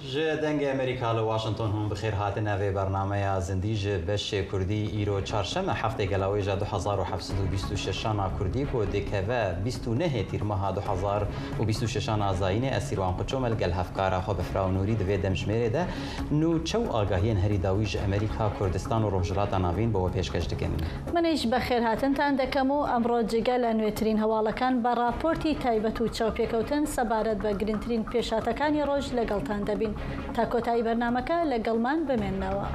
جه دنگ امریکا لواشنطن هم بخیر هاتنا و برنامه زندیج بش کردی ایرو چهارشنبه هفته گلاوی جا 2726 کردی کو دکوه 29 تیر ماه 2026 آزاین اسیروان قچومل گل هفکارا خو بفراو نوری دوی دمشمیره ده نو چو آگاهین هری داویج امریکا کردستان و روجلات ناوین با پیشکش دکن منیش بخیر هاتن تان دکمو امرو جگل انویترین حوالکان با راپورتی تایبت و چاوپیکوتن سبارت با گرینترین پیشاتکانی روج لگلتان دبین تا کۆتایی بەرنامەکە لەگەڵمان بمێننەوە.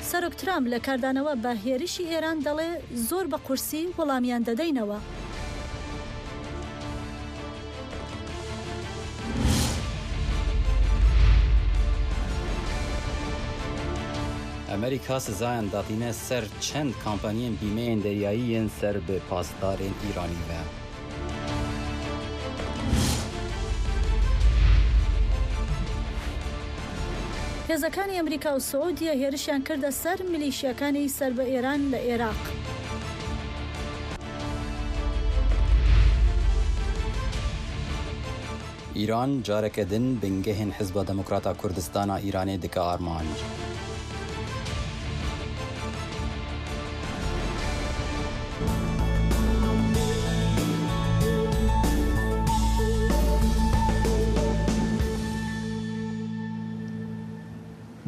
سەرۆک ترامپ لە کاردانەوە بە هێرشی ئێران دەڵێ زۆر بە قورسی وەڵامیان دەدەینەوە. امریکا سزایان داتینه سر چند کامپانیین بیمه دریایی سر به پاسدارین ایرانی و هێزەکانی ئەمریکا و سعودیە هێرشیان کردە سەر میلیشیەکانی سەر بە ئێران لە عێراق. ایران جارێکە دن بنگهên حزب دموکراتا کوردستانە ئیرانê dike armanc.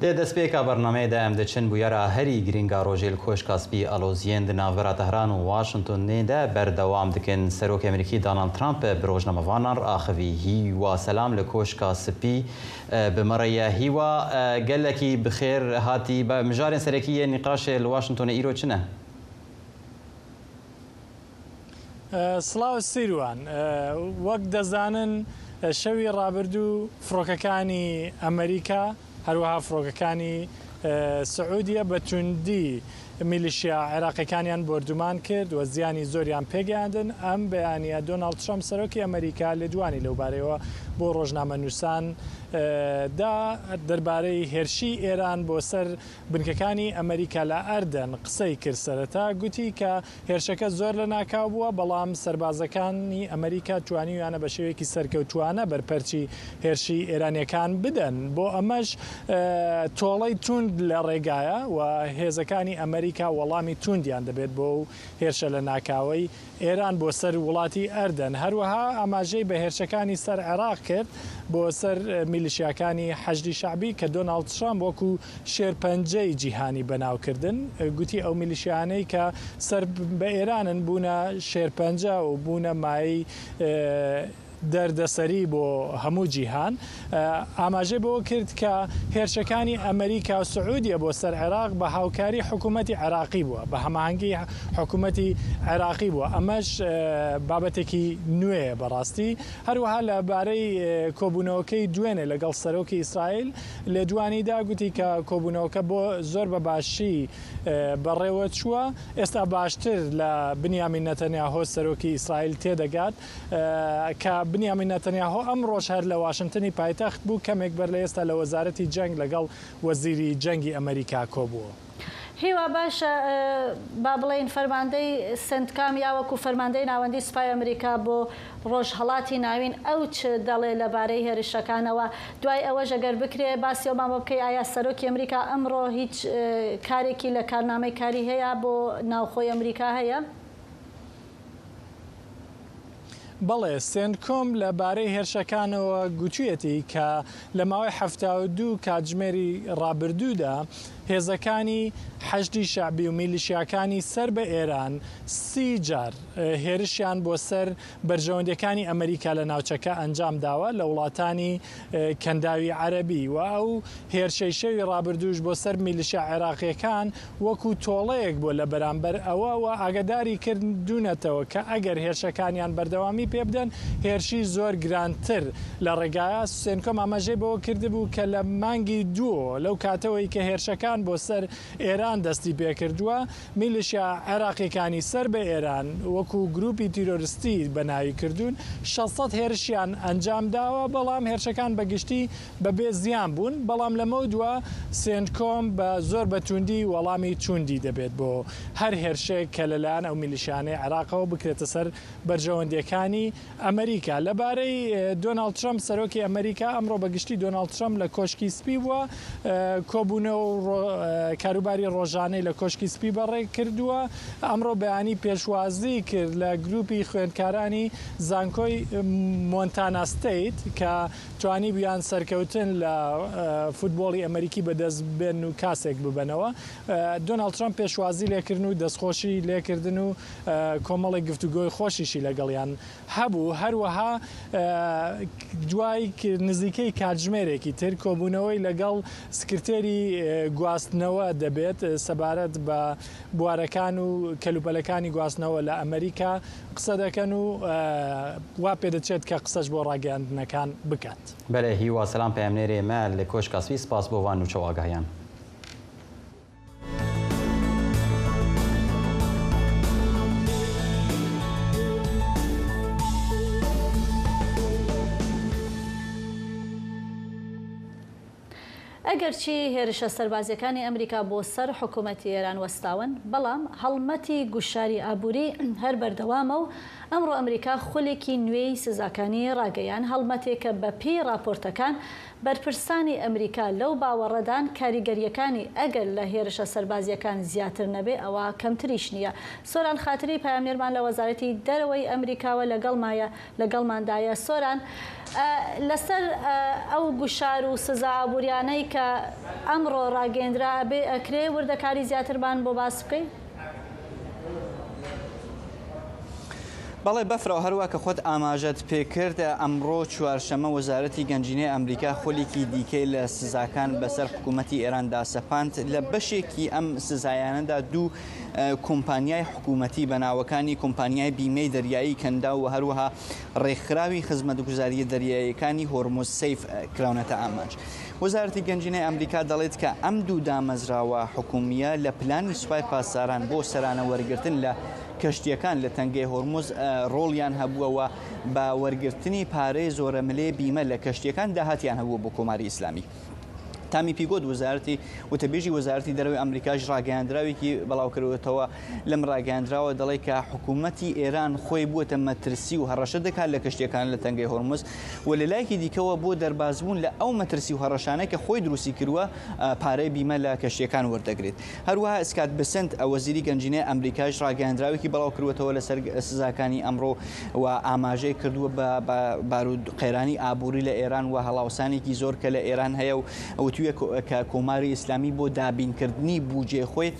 ده دەستپێکا بەرنامەیەدا ئەم دەچن بویەرە هەری گرینگا ڕۆژێل کۆشکاسپی ئەلۆزیێن دی ناوبەرە تەهران و واشنتنێدا بەردەوام دکن سەرۆکی ئەمریکی دانالد ترامپ بە ڕۆژنامەڤانان ئاخەوی هیوا سەلام لە کۆشکاسپی بمەڕەیە هیوا گەلێکی بخێر هاتی بە مژارێن سەرەکیە نیقاشێ لە واشنتۆنە ئیرۆ چنە؟ سڵاو سیروان وەک دەزانن شەوی ڕابردوو فڕۆکەکانی ئەمریکا هەروەها فڕۆکەکانی سعودیە بە توندی میلیشیا عێراقیەکانیان بردومان کرد و زیانی زۆریان پێگەیاندن ئەم بەیانیە دۆناڵد ترامپ سەرۆکی ئەمریکا لێدوانی لەوبارەیەوە بۆ ڕۆژنامەنووسان دا دەربارەی هێرشی ئێران بۆ سەر بنکەکانی ئەمریکا لە ئەردەن قسەی کرد سەرەتا گوتی کە هێرشەکە زۆر لە ناکاو بووە بەڵام سەربازەکانی ئەمریکا توانیویانە بە شێوەیەکی سەرکەوتوانە بەرپەرچی هێرشی ئێرانیەکان بدەن بۆ ئەمەش تۆڵەی توند لە ڕێگایە و هێزەکانی ئەمریکا وەڵامی توندیان دەبێت بۆ هێرشە لە ناکاوەی ئێران بۆ سەر وڵاتی ئەردەن هەروەها ئاماژەی بە هێرشەکانی سەر عێراق کرد بۆ سەر میلیشیاکانی حەشدی شعبی کە دۆناڵد ترامپ وەکو شێرپەنجەی جیهانی بەناوکردن گوتی ئەو میلیشیانەی کە سەر بە ئێرانن بوونە شێرپەنجە و بوونە مای دەردەسەری بۆ هەموو جیهان ئاماژەی بۆ کرد کە هێرشەکانی ئەمریکا و سعودیە بۆ سەر عێراق بە هاوکاری حکوومەتی عێراقی بووە بە هەماهەنگی حکوومەتی عێراقی بووە ئەمەش بابەتێکی نوێیە بەڕاستی هەروەها لەبارەی کۆبوونەوەکەی دوێنێ لەگەڵ سەرۆکی ئیسرائیل لە دوانیدا گوتی کە کۆبوونەوەکە بۆ زۆر بە باشی بەڕێوە چووە ئێستا باشتر لە بنیامین نەتەنیاهۆ سەرۆکی ئیسرائیل تێدەگات کە بنیامین نەتەنیاهۆ ئەمڕۆژ هەر لە واشنتنی پایتەخت بوو کەمێک بەر لە ئێستا لە وەزارەتی جەنگ لەگەڵ وەزیری جەنگی ئەمریکا کۆبووە. هیوا باشە با بڵێن فەرماندەی سندکام یا وەکو فەرماندەی ناوەندی سوپای ئەمریکا بۆ ڕۆژهەڵاتی ناوین ئەو چ دەڵێ لەبارەی هێرشەکانەوە دوای ئەوەش ئەگەر بکرێ باسی ئەومان بۆ بکەی ئایا سەرۆکی ئەمریکا ئەمڕۆ هیچ کارێکی لە کارنامەی کاری هەیە بۆ ناوخۆی ئەمریکا هەیە؟ بەڵێ سێنکۆم لەبارەی هێرشەکانەوە گوتوویەتی کە لە ماوەی 72 کاتژمێری ڕابردوودا هێزەکانی حەشدی شعبی و میلیشیاکانی سەر بە ئێران 30 جار هێرشیان بۆ سەر بەرژەوەندەکانی ئەمریکا لە ناوچەکە ئەنجام داوە لە وڵاتانی کەنداوی عەرەبی و ئەو هێرشەی شەوی ڕابردووش بۆ سەر میلیشیا عێراقیەکان وەکو تۆڵەیەک بۆ لە بەرامبەر ئەوەوە ئاگاداری کردوونەتەوە کە ئەگەر هێرشەکانیان بەردەوامی پێ بدەن هێرشی زۆر گرانتر لە ڕێگایە سێنکۆم ئاماژەی بەوە کردبوو کە لە مانگی دووە لەو کاتەوەی کە هێرشەکان ئەمریکایان بۆ سەر ئێران دەستی پێکردووە میلیشیا عێراقیەکانی سەر بە ئێران وەکو گروپی تیرۆریستی بەناوی کردوون 600 هێرشیان ئەنجام داوە بەڵام هێرشەکان بەگشتی بەبێ زیان بوون بەڵام لەمە دووە سێنتکۆم بە زۆر بەتوندی وەڵامی چوندی دەبێت بۆ هەر هێرشێک کە لەلایەن ئەو میلیشیانەی عێراقەوە بکرێتە سەر بەرژەوەندیەکانی ئەمریکا لەبارەی دۆناڵد ترامپ سەرۆکی ئەمریکا ئەمڕۆ بەگشتی دۆناڵد ترامپ لە کۆشکی سپی بووە کۆبوونەوە کاروباری ڕۆژانەی لە کۆشکی سپی بەڕێ کردووە ئەمڕۆ بەیانی پێشوازی کرد لە گروپی خوێندکارانی زانکۆی مۆنتانا ستیت کە توانی بیان سەرکەوتن لە فوتبۆڵی ئەمریکی بەدەست بێن و کاسێک ببنەوە دۆناڵد ترامپ پێشوازی لێکردن و دەستخۆشی لێکردن و کۆمەڵی گفتوگۆی خۆشیشی لەگەڵیان هەبوو هەروەها دوای نزیکەی کاتژمێرێکی تر کۆبوونەوەی لەگەڵ سکرتێری گواستنەوە دەبێت سەبارەت بە بوارەکان و کەلوپەلەکانی گواستنەوە لە ئەمریکا قسە دەکەن و وا پێدەچێت کە قسەش بۆ ڕاگەاندنەکان بکات. بەڵێ هیوا سەلام پەیامنێرێ ئێمە لە کۆشکا سپی سپاس بۆ وان و چاواگەهیان. ئەگەرچی هێرشە سەربازیەکانی ئەمریکا بۆ سەر حکوومەتی ئێران وەستاون بەڵام هەڵمەتی گوشاری ئابووری هەر بەردەوامە و ئەمڕۆ ئەمریکا خولێکی نوێی سزاکانی ڕاگەیان هەڵمەتێکە بە پێی راپۆرتەکان بەرپرسانی ئەمریکا لەو باوەڕەدان کاریگەریەکانی ئەگەر لە هێرشە سەربازیەکان زیاتر نەبێ ئەوە کەمتریش نییە. سۆران خاتری پایامنێرمان لە وەزارەتی دەرەوەی ئەمریکاوە لەگەڵماندایە. سۆران لەسەر ئەو گوشار و سزا ئابووریانەی کە ئەمڕۆ ڕاگەیەندرا بێ ئەکرێ وردەکاری زیاتربان بۆ باس بکەی؟ بەڵێ بەفرەوە هەروە کە خۆت ئاماژەت پێکرد ئەمڕۆ چوارشەمە وەزارەتی گەنجینەی ئەمریکا خولێکی دیکەی لە سزاکان بەسەر حکوومەتی ئێراندا سەپاند لە بەشێکی ئەم سزایانەدا دوو کۆمپانیای حکوومەتی بەناوەکانی کۆمپانیای بیمەی دەریایی کەندا و هەروەها ڕێکخراوی خزمەتگوزاریە دەریاییەکانی هۆرموز سەیف کراونەتە ئاماژ. وەزارەتی گەنجینەی ئەمریکا دەڵێت کە ئەم دوو دامەزراوە حکوومیە لە پلانی سوپای پاسداران بۆ سەرانە وەرگرتن لە کەشتیەکان لە تەنگەی هۆرموز ڕۆڵیان هەبووەوە بە وەرگرتنی پارەی زۆرە ملێ بیمە لە کەشتیەکان داهاتیان هەبووە بۆ کۆماری ئیسلامی. تامی پیگۆت وەزارەتی وتەبێژی وەزارەتی دەرەوەی ئەمریکاش ڕاگەیاندراوێکی بەڵاوکردوێتەوە لەم ڕاگەیاندراوە دەڵێت کە حکوومەتی ئێران خۆی بووەتە مەترسی و هەڕەشە دەکات لە کەشتیەکان لە تەنگەی هۆرموز و لە لایەکی دیکەوە بۆ دەربازبوون لە ئەو مەترسی و هەڕەشانە کە خۆی دروستی کردووە پارەی بیمە لە کەشتیەکان وەردەگرێت. هەروەها ئسکات بسنت وەزیری گەنجینەی ئەمریکاش ڕاگەیاندراوێکی بەڵاوکردوێتەوە لەسەر سزاکانی ئەمڕۆ و ئاماژەی کردووە بە بارود قەیرانی ئابووری لە ئێران و هەڵاوسانێکی زۆر کە لە ئێران هەیە و ئەوتویە کە کۆماری ئیسلامی بۆ دابینکردنی بوجێ خۆی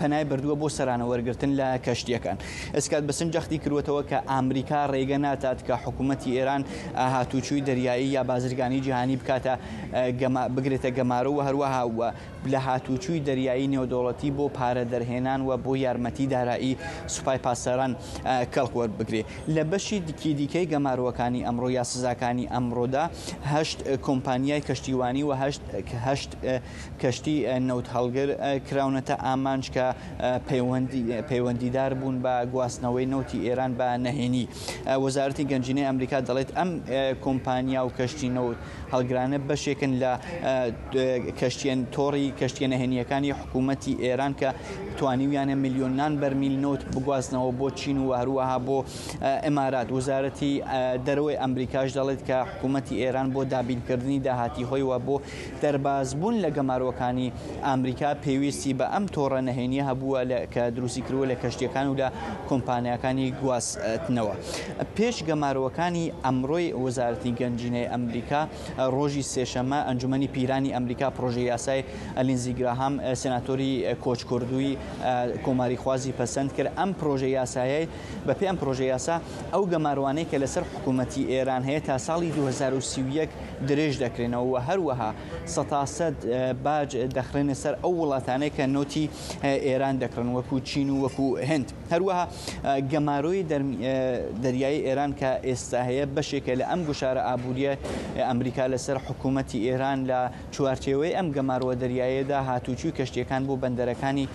پەنای بردووە بۆ سەرانە وەرگرتن لە کەشتیەکان. ئەسکات بەسن جەختی کردوێتەوە کە ئامریکا ڕێگە ناتات کە حکوومەتی ئێران هاتوچووی دەریایی یا بازرگانی جیهانی بکاتە بگرێتە گەمارە و هەروەها لە هاتوچووی دەریایی نێودەوڵەتی بۆ پارە دەرهێنان و بۆ یارمەتی دارایی سوپای پاسداران کەڵک وەربگرێ. لە بەشی دیکەی گەماروەکانی ئەمڕۆ یا سزاکانی ئەمڕۆدا 8 کۆمپانیای کەشتیوانی و 8 کەشتی نەوت هەڵگر کراونەتە ئامانج کە پەیوەندیدار بوون بە گواستنەوەی نەوتی ئێران بە نەهێنی. وەزارەتی گەنجینەی ئەمریکا دەڵێت ئەم کۆمپانیا و کەشتی نەوت هەڵگرانە بەشێکن لە کەشتیان تۆڕی کەشتیە نەهێنیەکانی حکوومەتی ئێران کە توانیویانە میلیۆنان بەرمیل نەوت بگوازنەوە بۆ چین و هەروەها بۆ ئێمارات. وەزارەتی دەرەوەی ئەمریکاش دەڵێت کە حکوومەتی ئێران بۆ دابینکردنی داهاتی خۆی و بۆ دەربازبوون لە گەماروەکانی ئەمریکا پێویستی بە ئەم تۆڕە نەهێنیە هەبووە کە دروستی کردووە لە کەشتیەکان و لە کۆمپانیەکانی گواستنەوە. پێش گەماروەکانی ئەمڕۆی وەزارەتی گەنجینەی ئەمریکا ڕۆژی سێشەمە ئەنجومەنی پیرانی ئەمریکا پرۆژەی یاسای لینزی گراهام سێناتۆری کۆچکردووی کۆماری خوازی پەسەند کرد ئەم پرۆژەی یاسایە بەپێی ئەم پرۆژەی یاسا ئەو گەماروانەی کە لەسەر حکوومەتی ئێران هەیە تا ساڵی 2031 درێژ دەکرێنەوە و هەروەها باج دەخرێنە سەر ئەو وڵاتانەی کە نوتی ئێران دەکڕن وەکو چین و وەکو هند. هەروەها گەماروی دەریایی ئێران کە ئێستا هەیە بەشێکە لە ئەم گوشارە ئابووریە ئەمریکا لەسەر حکوومەتی ئێران لە چوارچێوەی ئەم گەماروە دەریایەدا هاتوچوی کەشتیەکان بۆ بەندەرەکانی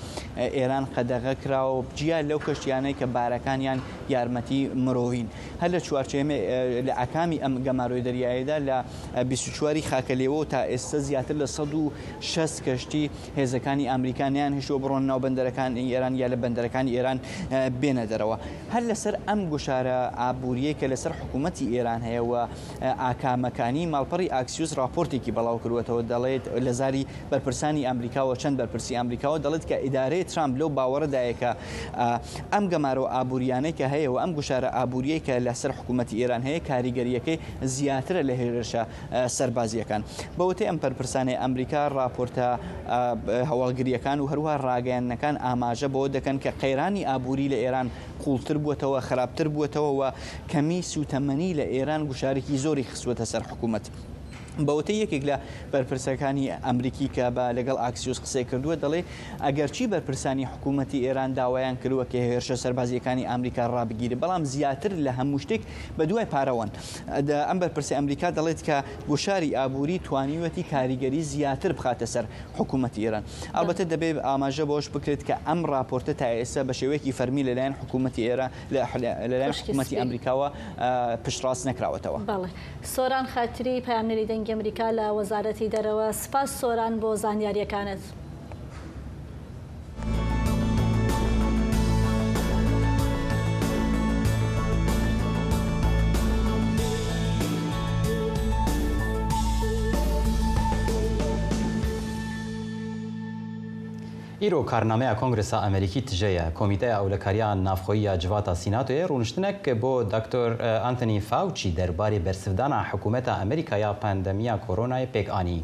ئێران قەدەغە کراوە بجیا لەو کەشتیانەی کە بارەکانیان یارمەتی مرۆڤین. هەر لە چوارچێمە لە ئاکامی ئەم گەماروی دەریایەدا لە 24 خاکەلێەوە تا ئێستا زیاتر لە 160 کەشتی هێزەکانی ئەمریکانیان هێشتووە بڕۆن ناو بەندەرەکانی ئێران یا لە بەندەرەکانی ئێران بێنە دەرەوە. هەر لەسەر ئەم گوشارە ئابووریە کە لەسەر حکوومەتی ئێران هەیەەوە ئاکامەکانی ماڵپەڕی ئاکسیوس راپۆرتێکی بەڵاو کردوێتەوە دەڵێت لە زاری بەرپرسانی ئەمریکاوە چەند بەرپرسی ئەمریکاوە دەڵێت کە ئیدارەی ترامپ لەو باوەڕدایەکە ئەم گەمارەوە ئابووریانەی کە هەیەەوە ئەم گوشارە ئابووریەی کە لەسەر حکوومەتی ئێران هەیە کاریگەریەکەی زیاترە لە هێرشە سەربازیەکان. بەوتەی ئەم پەرپرسانەی ئەمریکا راپۆرتە هەواڵگریەکان و هەروها ڕاگەیانەکان ئاماژە بەوە دەکەن کە قەیرانی ئابووری لە ئێران قوڵتر بووەتەوە خراپتر بووەتەوە و کەمی سوتەمەنی لە ئێران گوشارێکی زۆری خستووەتە سەر حکوومەت. بەوتەی یەکێک لە بەرپرسەکانی ئەمریکی کە بە لەگەڵ ئاکسیوس قسەی کردووە دەڵێ ئەگەرچی بەرپرسانی حکوومەتی ئێران داوایان کردووە کە هێرشە سەربازیەکانی ئەمریکا ڕابگیرە بەڵام زیاتر لە هەموو شتێک بە دوای پارەوەن. ئەم بەرپرسی ئەمریکا دەڵێت کە گوشاری ئابووری توانیوەتی کاریگەری زیاتر بخاتە سەر حکوومەتی ئێران. ئەلبەتە دەبێت ئاماژە بۆش بکرێت کە ئەم راپۆرتە تا ئێستا بە شێوەیەکی فەرمی لەلایەن حکوومەتی ئێران لەلایەن حکوومەتی ئەمریکاوە پشتڕاست نەکراوەتەوە. سۆران خاتری پەیامنەری دەنگی ئەمریکا لە وەزارەتی دەرەوە. سپاس سۆران بۆ زانیاریەکانت. ئیرۆ کارنامەیە کۆنگرسا ئەمریکی تژەیە کۆمیتەیە ئەولەکاریان نافخۆییە جڤاتە سیناتۆیە ڕوونشتنێک بۆ دکتۆر ئانتۆنی فاوچی دەربارەی بەرسفدانە حکوومەتە ئەمریکا پاندەمیە کۆرۆنای پێکانی.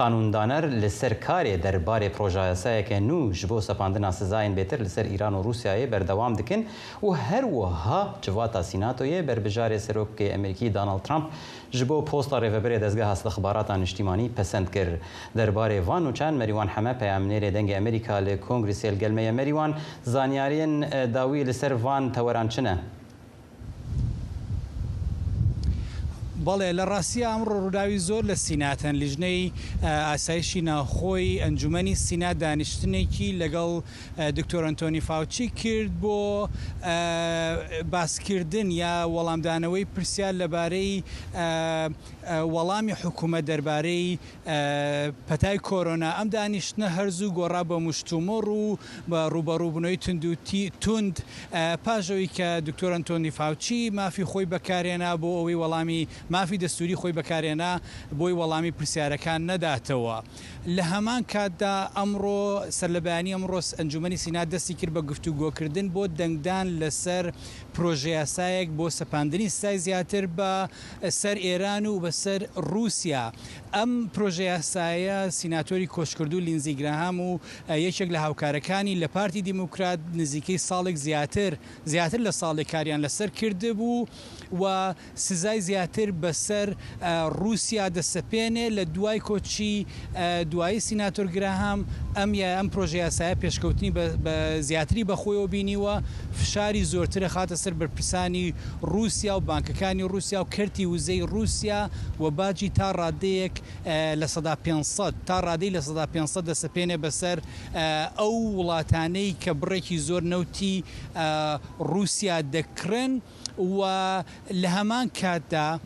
قانوندانەر لەسەر کارێ دەربارەی پرۆژایەسایەکە نو ji بۆ سەپاندنا سزایên بێتر لەسەر ئیران و رووسایە بەردەوام dikin û هەروەها civata sînatoyê berbijarê Serokê Amerîkî Donald Trump ji bo posta rêveberê dezgeha istixbarata niştîmanî pesend kir. Derbarê van û çend merîwan heme peyamnêrê dengê Amerîka li Kongrêsê gelmeye merîwan zanyariyên dawî li ser van teweran çi ne? بەڵێ لە ڕاستیە ئەمڕۆ ڕووداوی زۆر لە سیناتەن لیژنەی ئاسایشی ناوخۆی ئەنجومەنی سینات دانیشتنێکی لەگەڵ دکتۆر ئەنتۆنی فاوچی کرد بۆ باسکردن یا وەڵامدانەوەی پرسیار لەبارەی وەڵامی حکوومەت دەربارەی پەتای کۆرۆنا. ئەم دانیشتنە هەرزوو گۆڕا بە مشتومڕ و بە ڕوبەڕووبوونەوەی تند پاشەوەی کە دکتۆر ئەنتۆنی فاوچی مافی خۆی بەکارێنا بۆ ئەوەی وەڵامی مافی دەستوری خۆی بەکارێنا بۆی وەڵامی پرسیارەکان نەداتەوە. لە هەمان کاتدا ئەمڕۆ سەرلەبیانی ئەمڕۆ ئەنجومەنی سینات دەستی کرد بە گفتوگۆکردن بۆ دەنگدان لەسەر پرۆژە یاسایەک بۆ سەپاندنی سزای زیاتر بە سەر ئێران و بەسەر رووسیا. ئەم پرۆژە یاسایە سیناتۆری کۆشکردو لینزی گراهام و یەکێک لە هاوکارەکانی لە پارتی دیموکرات نزیکەی ساڵێک زیاتر لە ساڵێک کاریان لەسەر کرده بوو و سزای زیاتر بەسەر رووسیا دەسەپێنێ لە دوای کۆچی دوایی سیناتۆر گراهام ئەم پرۆژە یاسایە پێشکەوتنی بە زیاتری بەخۆیەوە بینیوە فشاری زۆرترە خاتە سەر بەرپرسانی رووسیا و بانکەکانی رووسیا و کەرتی وزەی رووسیا و باجی تا ڕادەیەک لە 500 تا ڕادەی لە 500 دەسەپێنێ بەسەر ئەو وڵاتانەی کە بڕێکی زۆر نەوتی رووسیا دەکرن و لە هەمان کاتدا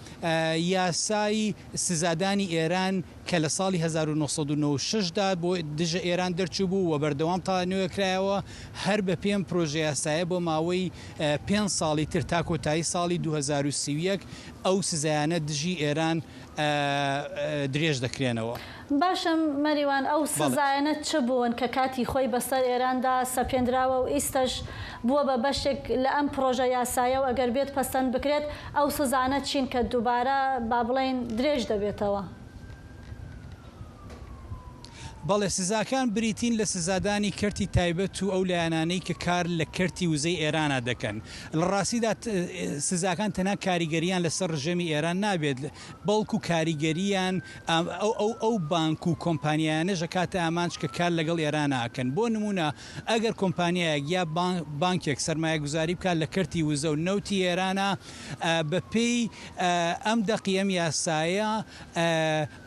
یاسای سزادانی ئێران کە لە ساڵی 1996دا بۆ دژە ئێران دەرچوو بوو و بەردەوام تا نوێکرایەوە هەر بە پێم پرۆژە یاسایە بۆ ماوەی 5 ساڵی تر تا کۆتایی ساڵی 2031 ئەو سزایانە دژی ئێران درێژ دەکرێنەوە. باشم مەریوان ئەو سزایانە چ بوون کە کاتی خۆی بەسەر ئێراندا سەپێنراوە و ئیستەش بووە بە بەشێک لە ئەم پرۆژە یاسایە و ئەگەر بێت پەسەند بکرێت ئەو سزانە چین کە دووبارە با بڵێن درێژ دەبێتەوە؟ بەڵێ سزاکان بریتین لە سزادانی کەرتی تایبەت و ئەو لایەنانەی کە کار لە کەرتی وزەی ئێرانە دەکەن لە ڕاستیدا سزاکان تەنها کاریگەریان لەسەر ڕژێمی ئێران نابێت بەڵکو کاریگەریان ئەو بانک و کۆمپانیانە ژەکاتە ئامانج کە کار لەگەڵ ئێرانەکەن بۆ نمونە ئەگەر کۆمپانیایەک یا بانکێک سەرمایە گوزاری بکات لە کەرتی وزە و نەوتی ئێرانە بە پێی ئەم دەقیەم یاسایە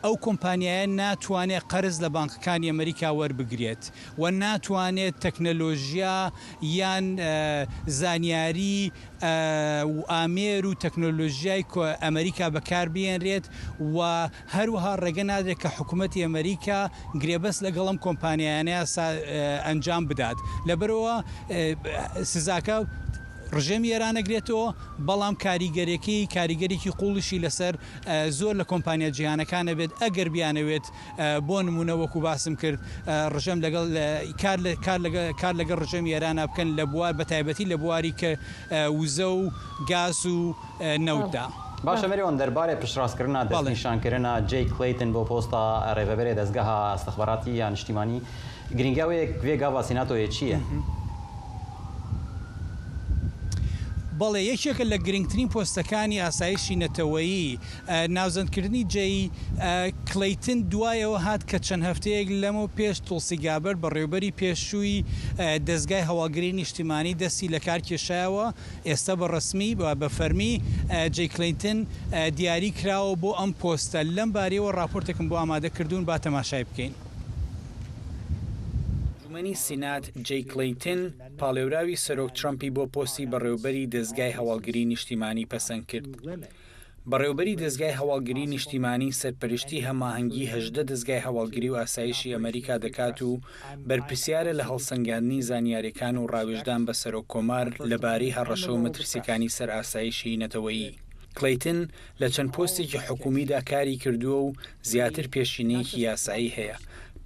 ئەو کۆمپانیایە ناتوانێت قەرز لە بانکەکانی ئەمریکا وەربگرێت و ناتوانێت تەکنەلۆژیا یان زانیاری و ئامێر و تەکنۆلۆژیای ئەمریکا بەکاربێنرێت و هەروەها ڕێگە نادرێت کە حکوومەتی ئەمریکا گرێبەست لەگەڵ ئەم کۆمپانیانەیە ئەنجام بدات لەبەرەوە سزاکە ڕژێمی ئێرانەگرێتەوە بەڵام کاریگەرێکی قوڵشی لەسەر زۆر لە کۆمپانیا جیهانەکانە بێت ئەگەر بیانەوێت بۆ نمونە وەکو باسم کرد ڕژەم لەگەڵ کار لەگەڵ ڕژێمی ئێرانە بکەن لە بوار بە تایبەتی لە بواری کە وزە و گاز و نەوتدا. باشە مەریوان دەربارەی پشتڕاستکردنا دەستنیشانکردنا جەی کلیتن بۆ پۆستە ڕێبەرێ دەستگاها ئەستەخباراتی یان نیشتیمانی گرنگاوەیەک وێگا سیناتۆیە چییە؟ بەڵێ یەکێکە لە گرنگترین پۆستەکانی ئاسایشی نەتەوەیی ناوزەندکردنی جێی کلیتن دوایەوە هات کە چەند هەفتەیەک لەمەوە پێش توڵسی گابەر بە ڕێوبەری پێشووی دەستگای هەواڵگری نیشتیمانی دەستی لە کار کێشایەوە ئێستا بە ڕسمی بە فەرمی جێی کلیتن دیاری کراوە بۆ ئەم پۆستە لەم بارەیەوە راپۆرتێکم بۆ ئامادە کردوون با تەماشای بکەین. ئەنجومەنی سینات جێی کلیتن پاڵێوراوی سەرۆک ترامپی بۆ پۆستی بەڕێوبەری دەستگای هەواڵگری نیشتیمانی پەسەند کرد. بەڕێوبەری دەستگای هەواڵگری نیشتیمانی سەرپەرشتی هەماهەنگی 18 دەستگای هەواڵگری و ئاسایشی ئەمریکا دەکات و بەرپرسیارە لە هەڵسەنگاندنی زانیاریەکان و ڕاوێژدان بە سەرۆک کۆمار لەبارەی هەڕەشە و مەترسیەکانی سەر ئاسایشی نەتەوەیی. کلیتن لە چەند پۆستێکی حکومیدا کاری کردووە و زیاتر پێشینەیەکی یاسایی هەیە.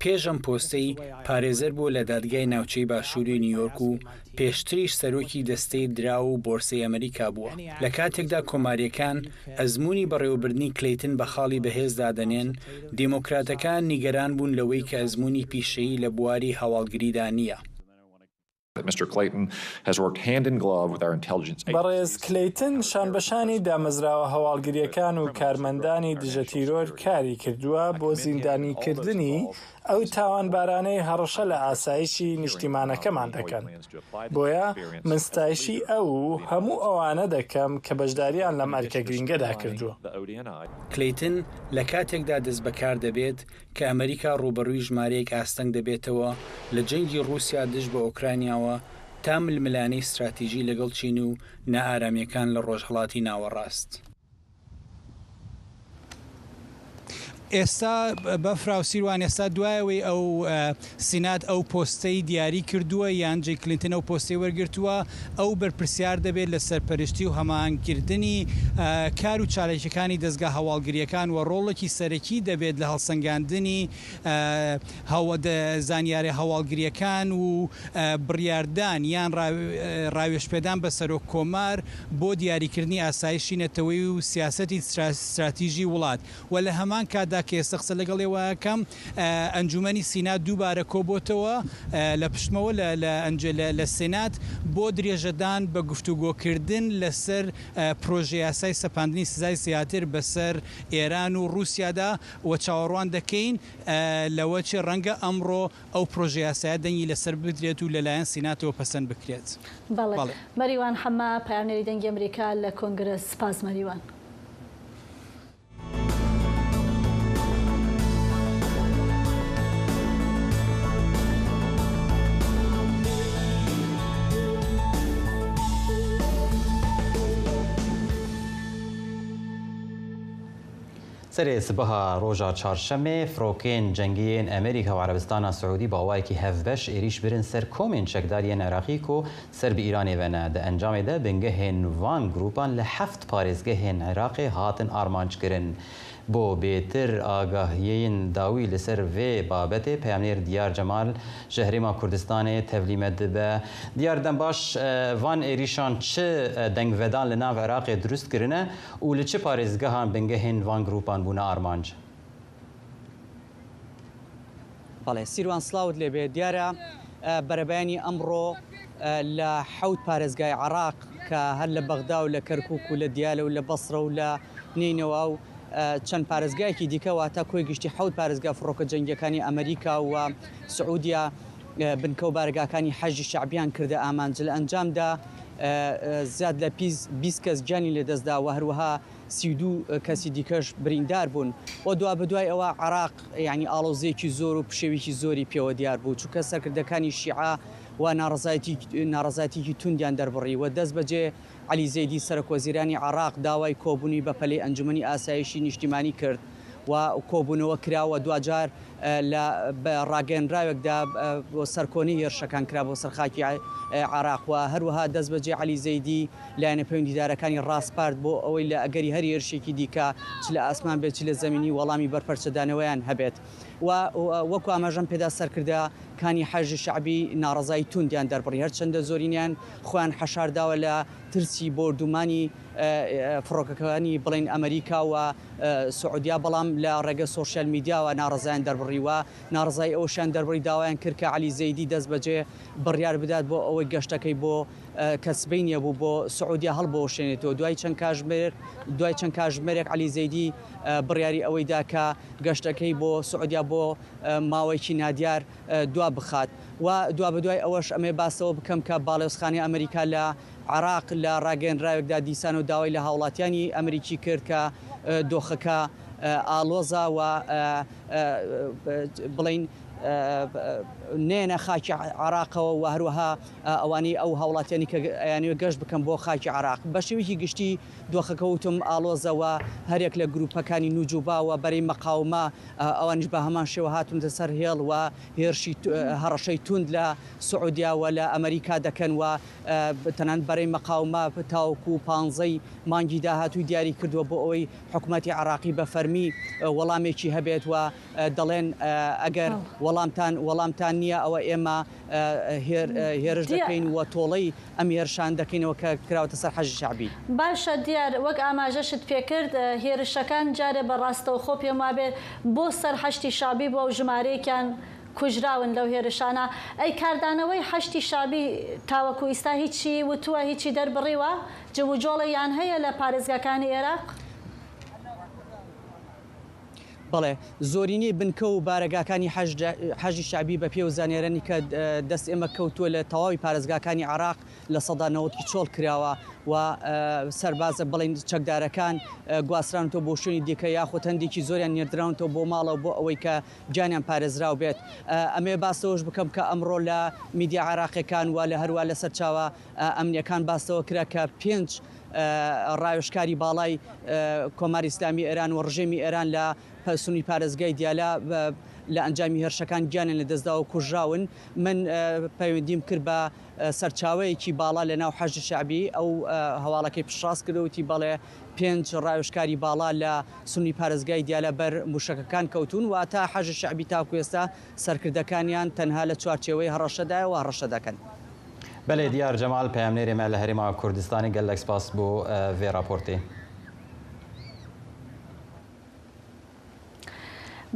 پێشەم پۆستەی پارێزەر بۆ لە دادگای ناوچەی باشووری نیویۆرک و پێشتریش سەرۆکی دەستەی درا و بۆرسەی ئەمریکا بووە. لە کاتێکدا کۆماریەکان ئەزمموی بەڕێوەبردننی کلیتن بە خاڵی بەهێز دادەنێن دیموکراتەکان نیگەران بوون لەوەی کە ئەزمموی پیشەیی لە بواری هەواڵگریدا نییە. Mr. Clayton has worked hand in glove with our intelligence agencies. بەڕێز کلیتن شانبەشانی دامەزراوە هەواڵگریەکان و کارمەندانی دژە تیرۆر کاری کردووە بۆ زیندانیکردنی ئەو تاوانبارانەی هەڕەشە لە ئاسایشی نیشتیمانەکەمان دەکەن. بۆیە من ستایشی ئەو هەموو ئەوانە دەکەم کە بەشداریان لەم ئەرکە گرنگەدا کردووە. کلیتن لە کاتێکدا دەست بەکار دەبێت کە ئەمریکا ڕوبەڕووی ژمارەیەک ئاستەنگ دەبێتەوە لە جەنگی رووسیا دژ بە ئۆکرانیاوە تا ململانەی استراتیژی لەگەڵ چین و نائارامیەکان لە ڕۆژهەڵاتی ناوەڕاست. ئێستا بەفراو سیروان ئێستا دوایەوەی ئەو سینات ئەو پۆستەی دیاری کردووە یان جێی کلینتن ئەو پۆستی وەرگرتووە ئەو بەرپرسیار دەبێت لە سەرپەرشتی و هەماهنگکردنی کار و چالێکیەکانی دەستگا هەواڵگریەکان و ڕۆڵێکی سەرەکی دەبێت لە هەڵسەنگاندنی زانیاری هەواڵگریەکان و بڕیاردان یان ڕاوێژپێدان بە سەرۆک کۆمار بۆ دیاریکردنی ئاسایشی نەتەوەی و سیاسەتی استراتیژی وڵات و لە هەمان کادا کە ئێستا قسە لەگەڵێەوەکەم ئەنجومەنی سینات دووبارە کۆبۆتەوە لە پشتمەوە لە سێنات بۆ درێژەدان بە گفتوگۆکردن لەسەر پرۆژه یاسای سەپاندنی سزای زیاتر بەسەر ئێران و رووسیادا و چاوەڕوان دەکەین لەوە چێ ڕەنگە ئەمڕۆ ئەو پرۆژه یاسایە دەنگی لەسەر بدرێت و لەلایەن سیناتەوە پەسەند بکرێت. بەڵێ مەریوان حەما پایانێری دەنگی ئەمریکا لە کۆنگرس. سپاس مەریوان. سەرێ سبەها ڕۆژە چارشەمێ فڕۆکێن جەنگیên ئەمریکا و عەرەبستانە سعودی باوایەکی هەڤبەش ێریش برن سەر کۆمێن چەکداریên عێراقی و سەر بە ئیرانê vene di encamê de bingehên van grûpan li 7 parêzgehên Iraqê hatin armançkirin. بۆ بێتر ئاگاهiyên dawî li ser vê babetê peyamnêr Diyar Cemal ji Herêma Kurdistanê tevlîme dibe. Diyar dembaş van êrîşan çi dengvedan li nav Iraqê durust kirine û li çi parêzgehan bingehên van grûpan bûne armanc? بەڵێ سیروان سلااوت لێبێ دیارە بەرەبیانی ئەمڕۆ لە حەوت پارێزگای عراق کە هەر لە بەغدا و لە کەرکک و لە دیالە و لە بەسرە و لە نینەوە و چەند پارێزگایەکی دیکەوە تا کۆی گشتی حەوت پارێزگا فڕۆکە جەنگیەکانی ئەمریکا و سعودیا بنکە و بارگاکانی حەجی شعبیان کردە ئامانج لە ئەنجامدا زیاد لە 20 کەس گیانی لێدەستدا و هەروەها 32 کەسی دیکەش بریندار بوون و دوا بەدوای ئەوە عراق یعنی ئاڵۆزەیەکی زۆر و پشێوێکی زۆری پێوە دیار بوو چونکە سەرکردەکانی شیعە و ناڕزایەتیکی توندیان دەربڕی و دەست بەجێ عەلی زەیدی سەرۆکوەزیرانی عراق داوای کۆبوونی بە پەلەی ئەنجومەنی ئاسایشی نیشتیمانی کرد و کۆبوونەوە کراوە دوجار لە ڕاگەنراوێکدا بۆ سەرکۆنی هێرشەکان کرا بۆ سەرخاکی عراق و هەروەها دەست بەجێ عەلی زەیدی لایەنە پەیوەندیدارەکانی ڕاستپارت بۆ ئەوەی لە ئەگەری هەر هێرشێکی دیکە چ لە ئاسمان بێت چ لە زەمینی وەڵامی بەرپەرچەدانەوەیان هەبێت و وەکو ئاماژەم پێدا سەرکردە کانی حەجی شعبی ناڕزایی توندیان دەربڕی هەرچەندە زۆرینیان خۆیان حەشارداوە لە ترسی بردومانی فڕۆکەکانی بڵین ئەمریکا و سعودیا بەڵام لە ڕێگە سۆشیال میدیا و ناڕزایان دەربڕی و ناڕزای ئەوشان دەربڕی داوایان کرد کە عەلی زەیدی دەست بەجێ بڕیار بدات بۆ ئەوەی گەشتەکەی بۆ کەسبەی نییە بوو بۆ سعودیا هەڵبۆشێنێتەوە دوای چەند کاژمێرێک عەلی زەیدی بڕیاری ئەوەی دا کە گەشتەکەی بۆ سعودیا بۆ ماوەیەکی نادیار دوا بخات و دوا بەدوای ئەوەش ئەمێ باسەوە بکەم کە باڵێۆزخانی ئەمریکا لە عراق لە ڕاگەنراوێکدا دیسان و داوای لە هاوڵاتیانی ئەمریکی کرد کە دۆخەکە ئالۆزا و بڵین نێنە خاکی عراقەوە و هەروەها ئەوانەی ئەو هاوڵاتیانی کە ئەیانوێ گەشت بکەم بۆ خاکی عراق بە شێوەیەکی گشتی دۆخەکەوتم ئالۆزەوە هەرێک لە گروپەکانی نوجوباوە بەرەی مەقاومە ئەوانش بە هەمان شێوە هاتونتە سەر هێڵ و هێرشی هەڕەشەی توند لە سعودیا و لە ئەمریکا دەکەن و تەنانەت بەرەی مەقاومە تاوەکو 15 مانگی داهاتووی دیاری کردووە بۆ ئەوەی حکوومەتی عراقی بە فەرمی وەڵامێکی هەبێت و دەڵێن ئەگەر وەڵامتان نییە ئەوە ئێمە هێرش دەکەین و تۆڵەی ئەم هێرشان دەکەینەوە کە کراوەتە سەر حەجی شعبی. باشە دیار وەک ئاماژەشت پێکرد هێرشەکان جارێ بەڕاستەوە خۆ پێم وابێت بۆ سەر حەشتی شعبی بۆ ژمارەیەکیان کوژراون لەو هێرشانە ئەی کاردانەوەی حەشتی شعبی تاوەکو ئیستا هیچی وتووە هیچی دەربڕیوە جوجۆڵەیان هەیە لە پارێزگاکانی عێراق؟ بەڵێ زۆرینی بنکە و بارەگاکانی حەجی شعبی بە پێ و زانێرانی کە دەست ئێمە کەوتووە لە تەواوی پارێزگاکانی عراق لە سەدا 90 چۆڵ کراوە و سەربازە بڵین چەکدارەکان گواسرانەوە بۆ شوێنی دیکە یاخۆ هەندێکی زۆریان نێردراونەوە بۆ ماڵەوە بۆ ئەوەی کە گیانیان پارێزراو بێت ئەمێ باسەوەش بکەم کە ئەمڕۆ لە میدیا عراقیەکان و لە هەروە لە سەرچاوە ئەمنیەکان باسەوە کرا کە 5 ڕاوێژکاری باڵای کۆماری ئیسلامی ئێران و ڕژێمی ئێران لە سنووری پارێزگای دیالە لە ئەنجامی هێرشەکان گیانیان لەدەستدا و کوژراون من پەیوەندیم کرد بە سەرچاوەیەکی باڵا لە ناو حەجی شعبی ئەو هەواڵەکەی پشتڕاست کردوتی بەڵێ 5 ڕاوێژکاری باڵا لە سنووری پارێزگای دیالە بەر موشەکەکان کەوتون و تا حەجی شعبی تاکو ئێستا سەرکردەکانیان تەنها لە چوارچێوەی هەڕەشەدایەوە هەڕەشە دەکەن. بەڵێ دیار جەمال پەیامنێرێمە لە هەرێما کوردستانی گەلێک سپاس بۆ vê راپۆرتێ.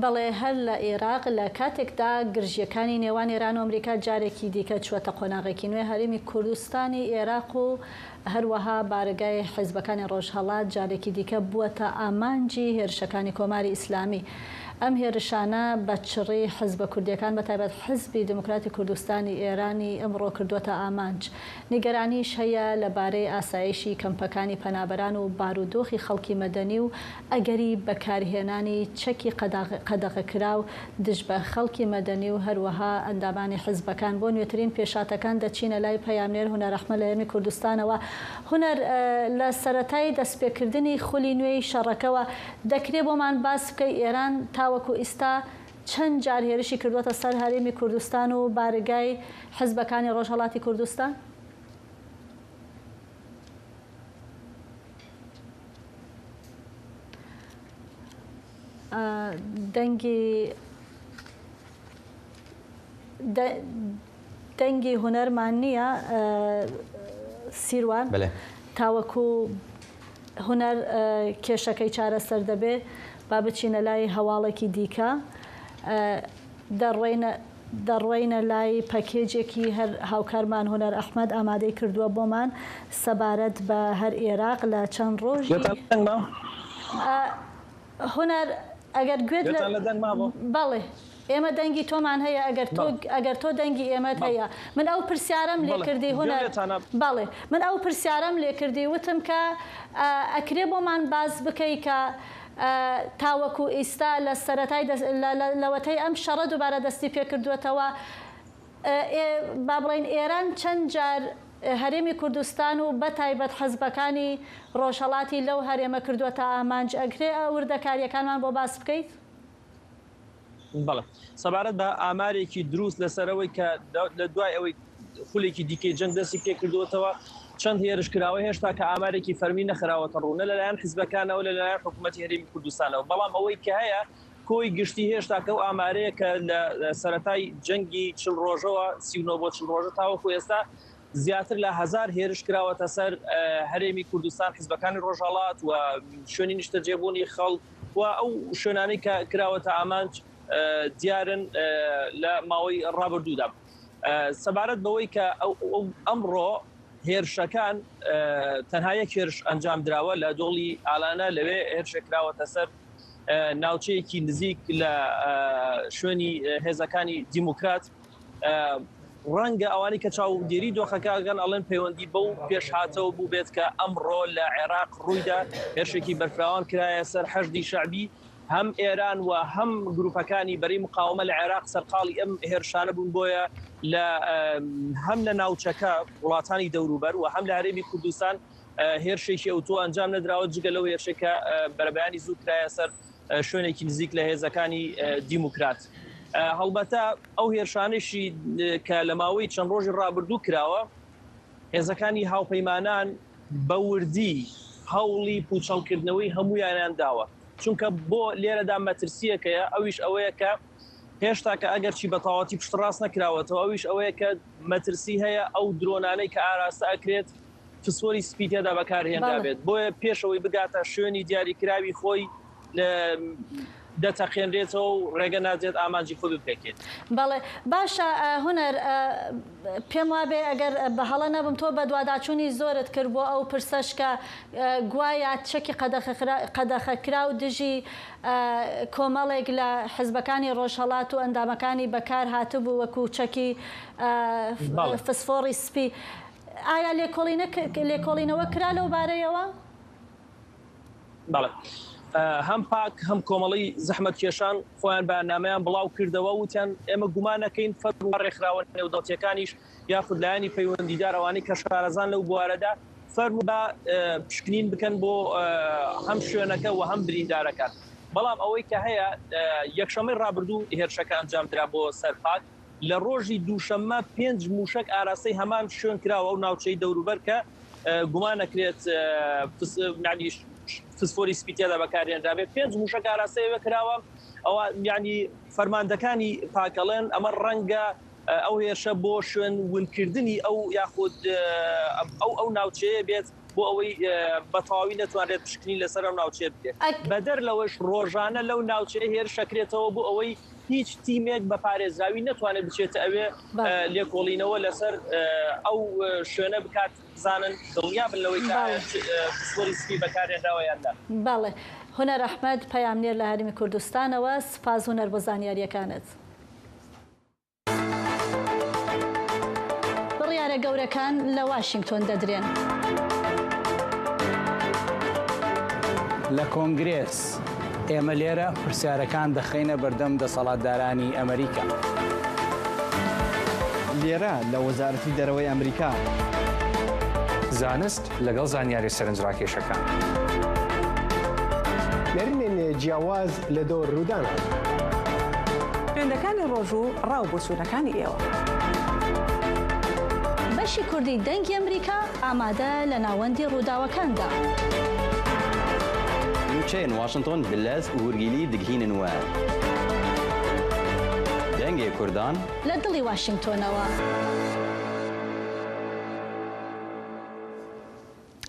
بەڵێ هەر لە عێراق لە کاتێکدا گرژیەکانی نێوان ئێران و ئەمریکا جارێکی دیکە چوەتە قۆناغێکی نوێ هەرێمی کوردستانی عێراق و هەروەها بارگای حیزبەکانی ڕۆژهەڵات جارێکی دیکە بووەتە ئامانجی هێرشەکانی کۆماری ئیسلامی. ئەم هێرشانە بە چڕی حزبە کوردیەکان بەتایبەت حزبی دموکراتی کوردستانی ئێرانی ئەمڕۆ کردوتە ئامانج. نیگەرانیش هەیە لەبارەی ئاسایشی کەمپەکانی پەنابەران و بارودۆخی خەڵکی مەدەنی و ئەگەری بەکارهێنانی چەکی قەدەغەکراو دژ بە خەڵکی مەدەنی و هەروەها ئەندامانی حزبەکان بۆ نوێترین پێشاتەکان دەچینە لای پەیامنێر هونەر ئەحمەد لە هەرێمی کوردستانەوە. هونەر لە سەرەتای دەستپێکردنی خولی نوێی شەڕەکەوە دەکرێت بۆمان باس بکەی ئێران تاوەکو ئیستا چەند جار هێرشی کردوەتە سەر هەرێمی کوردستان و بارگای حزبەکانی ڕۆژهەڵاتی کوردستان؟ دەنگی هونەرمان نییە سیروان تاوەکو هونەر کێشەکەی چارەسەر دەبێ با بچینە لای هەواڵێکی دیکە دەڕۆینە لای پەکێجێکی هەر هاوکارمان هونەر ئەحمەد ئامادەی کردووە بۆمان سەبارەت بە هەر عێراق لە چەند ڕۆژی هونەر ئەگەر گوێت بەڵێ ئێمە دەنگی تۆمان هەیە ئەگەر تۆ دەنگی ئێمەت هەیە من ئەو پرسیارم لێ کردی هونەر بەڵێ من ئەو پرسیارم لێ کردی وتم کە ئەکرێ بۆمان باز بکەی کە تاوەکو ئێستا لە سەرەتای لەوەتەی ئەم شەڕە دووبارە دەستی پێکردوێتەوە با بڵێن ئێران چەند جار هەرێمی کوردستان و بەتایبەت حەزبەکانی ڕۆژهەڵاتی لەو هەرێمە کردووەتە ئامانج ئەگرێ وردەکاریەکانمان بۆ باس بکەیت؟ بەڵێ سەبارەت بە ئامارێکی دروست لەسەرەوەی کە لە دوای ئەوەی خولێکی دیکەی جەنگ دەستی پێ کردووەتەوە چەند هێرش کراوە هێشتا کە ئامارێکی فەرمی نەخراوەتە ڕوونە لەلایەن حیزبەکانەوە لەلایەن حکوومەتی هەرێمی کوردستانەوە بەڵام ئەوەی کە هەیە کۆی گشتی هێشتا کە ئەو ئامارەیە کە لە سەرەتای جەنگی 40 ڕۆژەوە 39 بۆ 40 ڕۆژە تاوەکو ئێستا زیاتر لە 1000 هێرش کراوەتە سەر هەرێمی کوردستان حیزبەکانی ڕۆژهەڵات و شوێنی نیشتەجێبوونی خەڵک و ئەو شوێنانەی کە کراوەتە ئامانج دیارن لە ماوەی ڕابردوودا سەبارەت بەوەی کە ئەمڕۆ هێرشەکان تەنها یەک هێرش ئەنجام دراوە لە دۆڵی ئالانە لەوێ هێرشێکراوەتە سەر ناوچەیەکی نزیک لە شوێنی هێزەکانی دیموکرات ڕەنگە ئەوانی کە چاودێری دۆخەکەگەن ئەڵێن پەیوەندی بەو پێشهاتەوە بوو بێت کە ئەمڕۆ لە عێراق ڕوویدا هێرشێکی بەرفراوان کرایە سەر حەشدی شەعبی هەم ئێران و هەم گروپەکانی بەری مقاومە لە عێراق سەرقاڵی ئەم هێرشانە بوون بۆیە هەم لە ناوچەکە وڵاتانی دەوروبەر و هەم لە هەرێمی کوردستان هێرشێکی ئەوتۆ ئەنجام نەدراوە جگە لەو هێرشێکە بەرەبەیانی زوو کرایە سەر شوێنێکی نزیک لە هێزەکانی دیموکرات هەڵبەتە ئەو هێرشانێکی کە لە ماوەی چەند ڕۆژی ڕابردوو کراوە هێزەکانی هاوپەیمانان بە وردی هەوڵی پوچەڵکردنەوەی هەمویانیان داوە چونکە بۆ لێرەدا مەترسیەکەیە ئەویش ئەوەیە کە هێشتا کە ئەگەرچی بە تەواوەتی پشتڕاست نەکراوەتەوە ئەویش ئەوەیە کە مەترسی هەیە ئەو درۆنانەی کە ئاراستە ئەکرێت فسفۆری سپی تێدا بەکارهێنرا بێت بۆیە پێشەوەی بگاتە شوێنی دیاریکراوی خۆی دەتەقێنرێتەوە و ڕێگە ناجێت ئامانجی خۆی بپێکێت. بەڵێ باشە هونەر پێم وابێ ئەگەر بە هەڵە نەبم تۆ بە دوواداچوونی زۆرت کرد بۆ ئەو پرسەش کە گوایە چەکی قەدەخەکرا و دژی کۆمەڵێک لە حزبەکانی ڕۆژهەڵات و ئەندامەکانی بەکار هاتبوو وەکو چەکی فسفۆری سپی. ئایا لێکۆڵینەوە کرا لەو بارەیەوە؟ بەڵێ. هەم پاک هەم کۆمەڵی زەحمەت کێشان خۆیان بەنامەیان بڵاو کردەوە وتیان ئێمە گومانەکەین فەرمو ڕێکخراوە نێودەوڵەتیەکانیش یاخود لایەنی پەیوەندیدارەوانی کە شارەزان لەو بوارەدا فەرمو بە پشکنین بکەن بۆ هەم شوێنەکە و هەم بریندارەکان. بەڵام ئەوەی کە هەیە یەکشەمەی ڕابردوو هێرشەکە ئەنجام درا بۆ سەرپاک لە ڕۆژی دووشەممە 5 موشک ئاراستەی هەمان شوێن کراوە و ناوچەی دەوروبەر کە گومان نەکرێت فسفۆری سپیتیادا بەکارهێنرابێت 5 موشک ئاراستەیەوە کراوە ئەوە یعنی فەرماندەکانی پاکەڵێن ئەمە ڕەنگە ئەو هێرشە بۆ شوێن ونکردنی ئەو یاخود ئەو ناوچەیە بێت بۆ ئەوەی بەتەواوی نەتوانێت پشکنی لەسەر ئەو ناوچێ بکرێت بەدەر لەوەش ڕۆژانە لەو ناوچەیە هێرشەکرێتەوە بۆ ئەوەی هیچ تیمێک بە پارێزراوی نەتوانێت بچێتە ئەوێ لێکۆڵینەوە لەسەر ئەو شوێنە بکات بزانن دڵنیا بن لەوەی فسفۆری سپی بەکارهێنراوەیاندا. بەڵێ هونەر ئەحمەد پەیامنێر لە هەرێمی کوردستانەوە سپاس هونەر بۆ زانیاریەکانت. بڕیارە گەورەکان لە واشنگتۆن دەدرێن. لە کۆنگرێس ئێمە لێرە پرسیارەکان دەخینە بەردەم دەسەڵاتدارانی ئەمریکا. لێرە لە وەزارەتی دەرەوەی ئەمریکا زانست لەگەڵ زانیاری سەرنجڕاکێشەکان. نەرینێ جیاواز لە دۆر ڕوودانە. خوێندەکانی ڕۆژوو ڕاو بۆ سوونەکانی ئێوە. بەشی کوردی دەنگی ئەمریکا ئامادە لە ناوەندی ڕووداوەکاندا. نوچەیەن واشنگتۆن بلەز و وەرگیلی دگهینن وە. دەنگی کوردان لە دڵی واشنگتۆنەوە.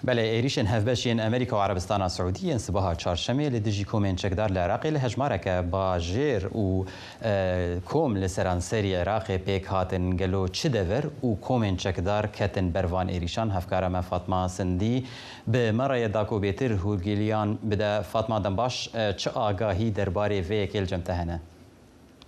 بله ایریشن هفبشین امریکا و عربستان السعودية انصباها چهارشنبه لدجی کومین چکدار لعراقی لهجمارک با جیر و کوم لسرانسری عراق پیک هاتن گلو چه دور و کومین چکدار کتن بروان ایریشان هفکارم فاطمه سندی به مرای داکو بیتر هورگیلیان بده فاطمه دنباش چه آگاهی درباره ویکل جمتهنه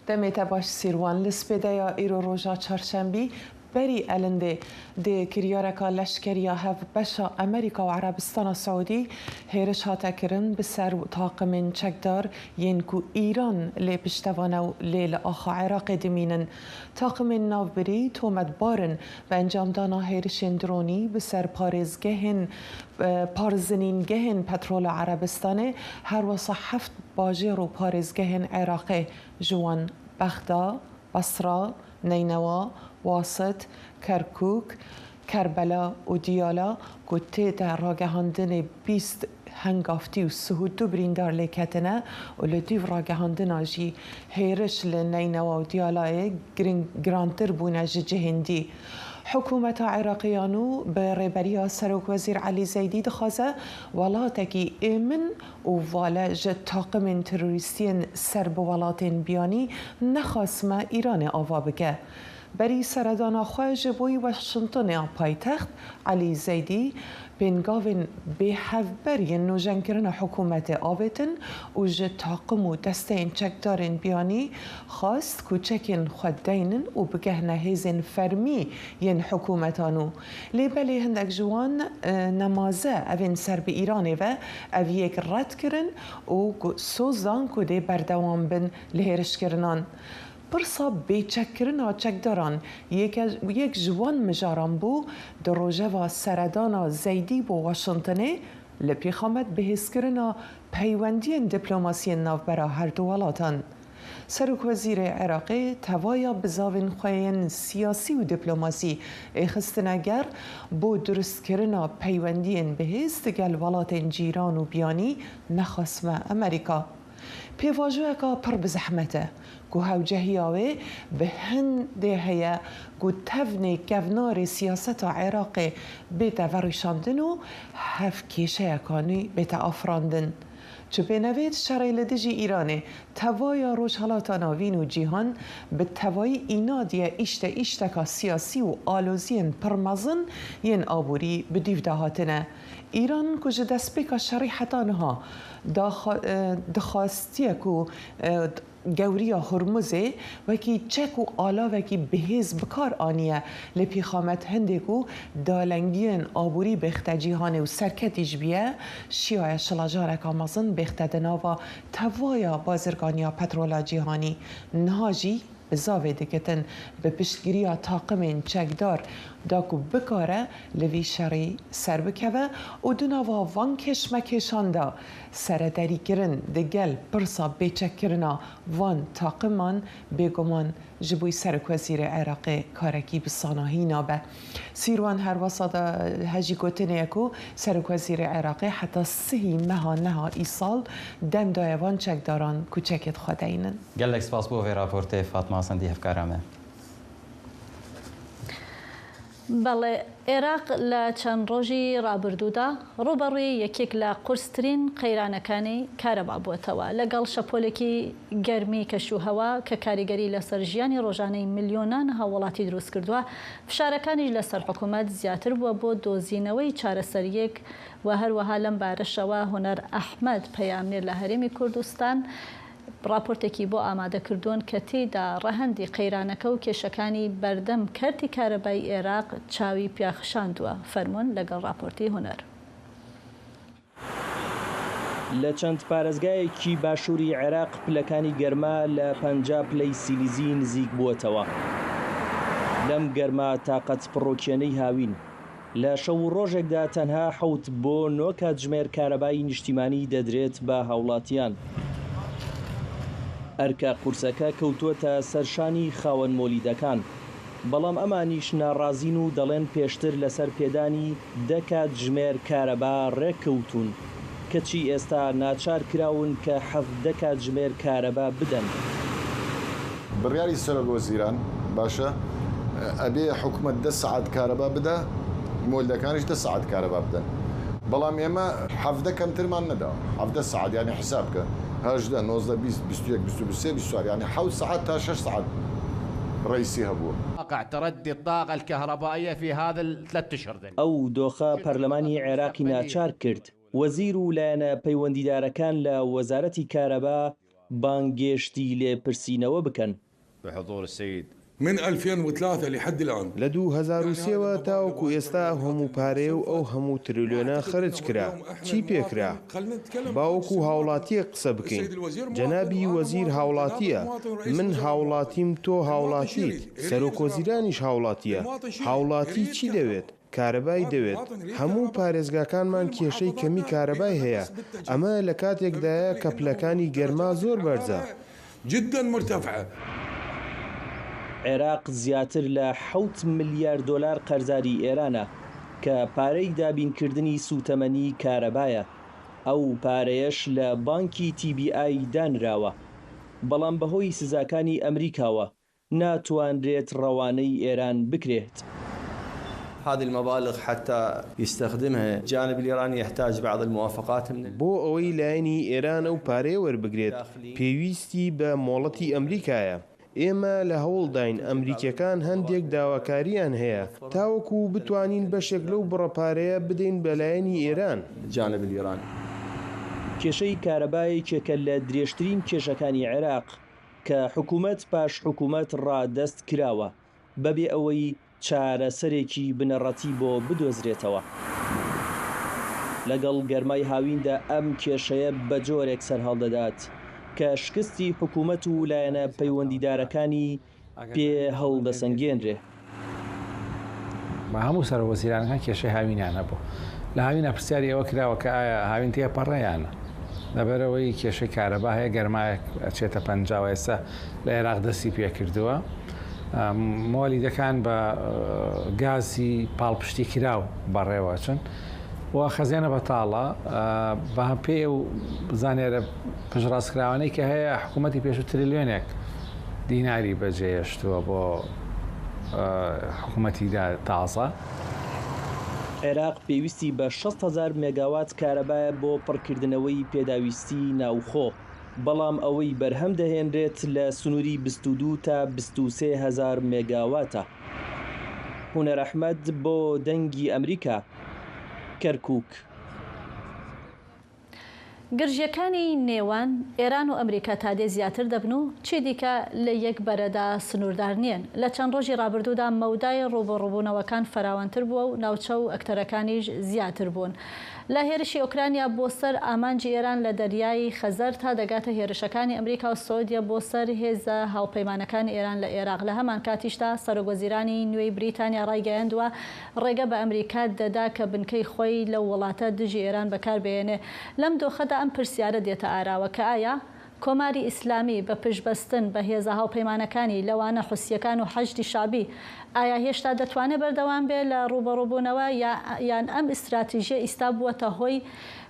دمیتا باش سیروان لسپیدیا ایرو روژا چهارشنبی بری النده ده کریارکا لشکریا هف بشا امریکا و عربستان السعودی هیرش هاتا کرن بسر طاقم چکدار ینکو ایران لی پشتوانو لیل آخا عراق دمینن طاقم ناوبری تومد بارن و انجام دانا هیرشن درونی بسر پارزنین پترول عربستانه هر وصا هفت باجر و پارزگهن عراقی جوان بغدا، بصره، نینوا، واسط، کرکوک، کربلا و دیالا گوته در راگهاندن 20 هنگافتی و سهود دو بریندار لیکتنه و لدیو راگهاندن آجی هیرش لنینوا و دیالای گرانتر بونه جهندی حکومت عراقیانو به رهبری سروک وزیر علی زیدی دخوازه ولاتکی ایمن و والج طاقم تروریستین سرب ولاتین بیانی نخاسمه ایران آوا بگه بری سردان خواهج بوی واشنطن پایتخت علی زیدی بنگاوین به هفبری نوجن کرن حکومت آویتن و جه طاقم و دستین چکدارن بیانی خواست کوچکین خود دینن و بگهنه هیزن فرمی ین حکومتانو لیبلی هندک جوان نمازه اوین سر به ایرانه و او یک رد کرن و سوزان کده بردوان بن لهرش کرنان پرسا بیچکرنا چکداران یک جوان مجاران بو در روژه و سردان زیدی بو واشنطنه لپی خامد بهیز کرنا پیوندی دیپلماسی ناوبرا هر دو ولاتان سروک وزیر عراقی توایا بزاوین خوین سیاسی و دیپلماسی اخستنگر بو درست کرنا پیوندی بهیز دگل ولاتین جیران و بیانی نخاسم امریکا پیواجوه که پر بزحمته که هوجهیاوه به هنده هیا که تفنی کفنار سیاست عراق بیتا ورشاندن و هف کیشه یکانی بیتا افراندن چه بنوید شرایل دجی ایرانه توای روشحالات ناوین و جیهان به توای اینادی اشتکا سیاسی و آلوزین پرمزن ین آبوری به دیو دهاتنه ایران کجا دست بکا شریحتانها دخواستی که گوریا هرمزه وکی چک و آلا وکی بهیز بکار آنیه لپی خامت هنده کو دالنگین آبوری بخت جیهانه و سرکتیش بیه شیای شلاجار اکامازن بخت دناوا توایا بازرگانیا پترولا جیهانی نهاجی بزاوی دکتن به پشتگیری طاقم چکدار داکو بکاره لوی شری سر بکوه و دوناوا وان کشمکشاندا سردری کرن دگل پرسا بیچک کرنا وان طاقمان بگمان جبوی سرک وزیر عراق کارکی بساناهی نابه سیروان هر وسط هجی گوتنه اکو سرک وزیر عراق حتی سهی مها نها ایسال دم دایوان چکداران کوچکت خودینن گلک سپاس بو وی راپورت فاطمه سندی هفکارامه بەڵێ عێراق لە چەند ڕۆژی ڕابردوودا ڕوبەڕووی یەکێک لە قورسترین قەیرانەکانی کارەبا بووەتەوە لەگەڵ شەپۆلێکی گەرمی کەشوهەوا کە کاریگەری لەسەر ژیانی ڕۆژانەی میلیۆنان هاوڵاتی دروست کردووە فشارەکانیش لەسەر حکوومەت زیاتر بووە بۆ دۆزینەوەی چارەسەریەک و هەروەها لەم بارەشەوە هونەر ئەحمەد پەیامنێر لە هەرێمی کوردستان راپۆرتێکی بۆ ئامادەکردوون کە تێیدا ڕەهەندی قەیرانەکە و کێشەکانی بەردەم کەرتی کارەبای عێراق چاوی پیاخشاندووە فەرموون لەگەڵ راپۆرتی هونەر لە چەند پارێزگایەکی باشووری عێراق پلەکانی گەرما لە 50 پلەی سیلیزی نزیک بووەتەوە لەم گەرما تاقەت پڕۆکێنەی هاوین لە شەو ڕۆژێکدا تەنها 7 بۆ 9 کاتژمێر کارەبای نیشتیمانی دەدرێت بە هاوڵاتیان ئەرکە قورسەکە کەوتووەتە سەرشانی خاوەن مۆلیدەکان بەڵام ئەمانیش ناڕازین و دەڵێن پێشتر لەسەر پێدانی 10 کاتژمێر کارەبا ڕێککەوتون کەچی ئێستا ناچار کراون کە 17 کاتژمێر کارەبا بدەن بڕیاری سەرۆکوەزیران باشە ئەبێ حکوومەت 10 سەعات کارەبا بدە مۆلدەکانیش 10 سەعات کارەبا بدەن بەڵام ئێمە حەفدە کەمترمان نەدا 17 ساعت یعنی حساب بکە 18 19 20 21 22 24 يعني 7 ساعات تا 6 ساعات رئيسي هبوه واقع تردي الطاقة الكهربائية في هذا الثلاث أشهر ئەو دۆخە پەرلەمانی عێراقی ناچار کرد وەزیر و لایەنە پەیوەندیدارەکان لە وەزارەتی کارەبا بانگێشتی لێپرسینەوە بکەن. بحضور السيد من 2003 لحد الآن لە 2003 تاوەکو ئێستا هەموو پارێ و ئەو هەموو تریلیۆنە خرج کرا. چی پێکرا؟ باوەکو هاوڵاتیە قسە بکەین. جەنابی وەزیر هاوڵاتیە، من هاوڵاتیم تۆ هاوڵاتیت، سەرۆکۆزیرانیش هاوڵاتیە. هاوڵاتی چی دەوێت؟ کارەبای دەوێت. هەموو پارێزگاکانمان کێشەی کەمی کارەبای هەیە. ئەمە لە کاتێکدایە کە پلەکانی گەرما زۆر بەرزە. جدا مرتفعة. عێراق زیاتر لە 7 ملیار دۆلار قەرزاری ئێرانە کە پارەی دابینکردنی سوتەمەنی کارەبایە. ئەو پارەیەش لە بانکی TBI دانراوە، بەڵام بەهۆی سزاکانی ئەمریکاوە ناتوانرێت ڕەوانەی ئێران بکرێت. هذه المبالغ حتى يستخدمها الجانب الإيراني يحتاج بعض الموافقات من بۆ ئەوەی لایەنی ئێران ئەو پارەیە وەربگرێت پێویستی بە مۆڵەتی ئەمریکایە. ئێمە لە هەوڵداین ئەمریکیەکان هەندێک داواکاریان هەیە تاوەکو بتوانین بەشێک لەو بڕەپارەیە بدەین بەلایەنی ئێران. جانب الإيراني کێشەی کارەبایەکێکە لە درێژترین کێشەکانی عێراق کە حکوومەت پاش حکوومەت ڕادەست کراوە بەبێ ئەوەی چارەسەرێکی بنەڕەتی بۆ بدۆزرێتەوە. لەگەڵ گەرمای هاویندا ئەم کێشەیە بە جۆرێک سەرهەڵدەدات کە شکستی حکوومەت و لایەنە پەیوەندیدارەکانی پێ هەڵدەسەنگێنرێ. بە هەموو سەرۆکوەزیرانەکان کێشەی هاوینیان هەبوو. لە هاوینە پرسیاری ئەوە کراوە کە ئایا هاوین تێپەڕێیانە لەبەرەوەی کێشەی کارەبا هەیە گەرمایەک ئەچێتە پەنجاو ئێستا لە عێراق دەستی پێکردووە. مۆلی دەکان بە گازی پاڵپشتی کراو بەڕێوەچن و خەزیانە بەتاڵە بە پێ و زانێرە پژڕاستکراوانەی کە هەیە حکوومەتی پێش تریلیۆنێک دیناری بەجێهێشتووە بۆ حکوومەتی تازە. عێراق پێویستی بە 6,000 مێگاوات کارەبایە بۆ پڕکردنەوەی پێداویستی ناوخۆ، بەڵام ئەوەی بەرهەم دەهێنرێت لە سنووری 22 تا 23,000 مێگاواتە. هونەر ئەحمەد بۆ دەنگی ئەمریکا، کەرکووک. گرژیەکانی نێوان ئێران و ئەمریکا تادێ زیاتر دەبن و چی دیکە لە یەک بەرەدا سنووردار نییەن. لە چەند ڕۆژی ڕابردوودا مەودای ڕوبەڕووبوونەوەکان فراوانتر بووە و ناوچە و ئەکتەرەکانیش زیاتر بوون. لە هێرشی ئۆکرانیا بۆ سەر ئامانجی ئێران لە دەریای خەزەر تا دەگاتە هێرشەکانی ئەمریکا و سعودیە بۆ سەر هێزە هاوپەیمانەکانی ئێران لە عێراق. لە هەمان کاتیشدا سەرۆکوەزیرانی نوێی بریتانیا ڕایگەیاندووە ڕێگە بە ئەمریکا دەدا کە بنکەی خۆی لەو وڵاتە دژی ئێران بەکاربێنێ. لەم دۆخەدا ئەم پرسیارە دێتە ئاراوە کە ئایا کۆماری ئیسلامی بە پشتبەستن بە هێزە هاوپەیمانەکانی لەوانە حوسیەکان و حەشتی شابی ئایا هێشتا دەتوانێت بەردەوام بێت لە ڕوبەڕووبوونەوە یان ئەم ئیستراتیژیە ئیستا بووەتە هۆی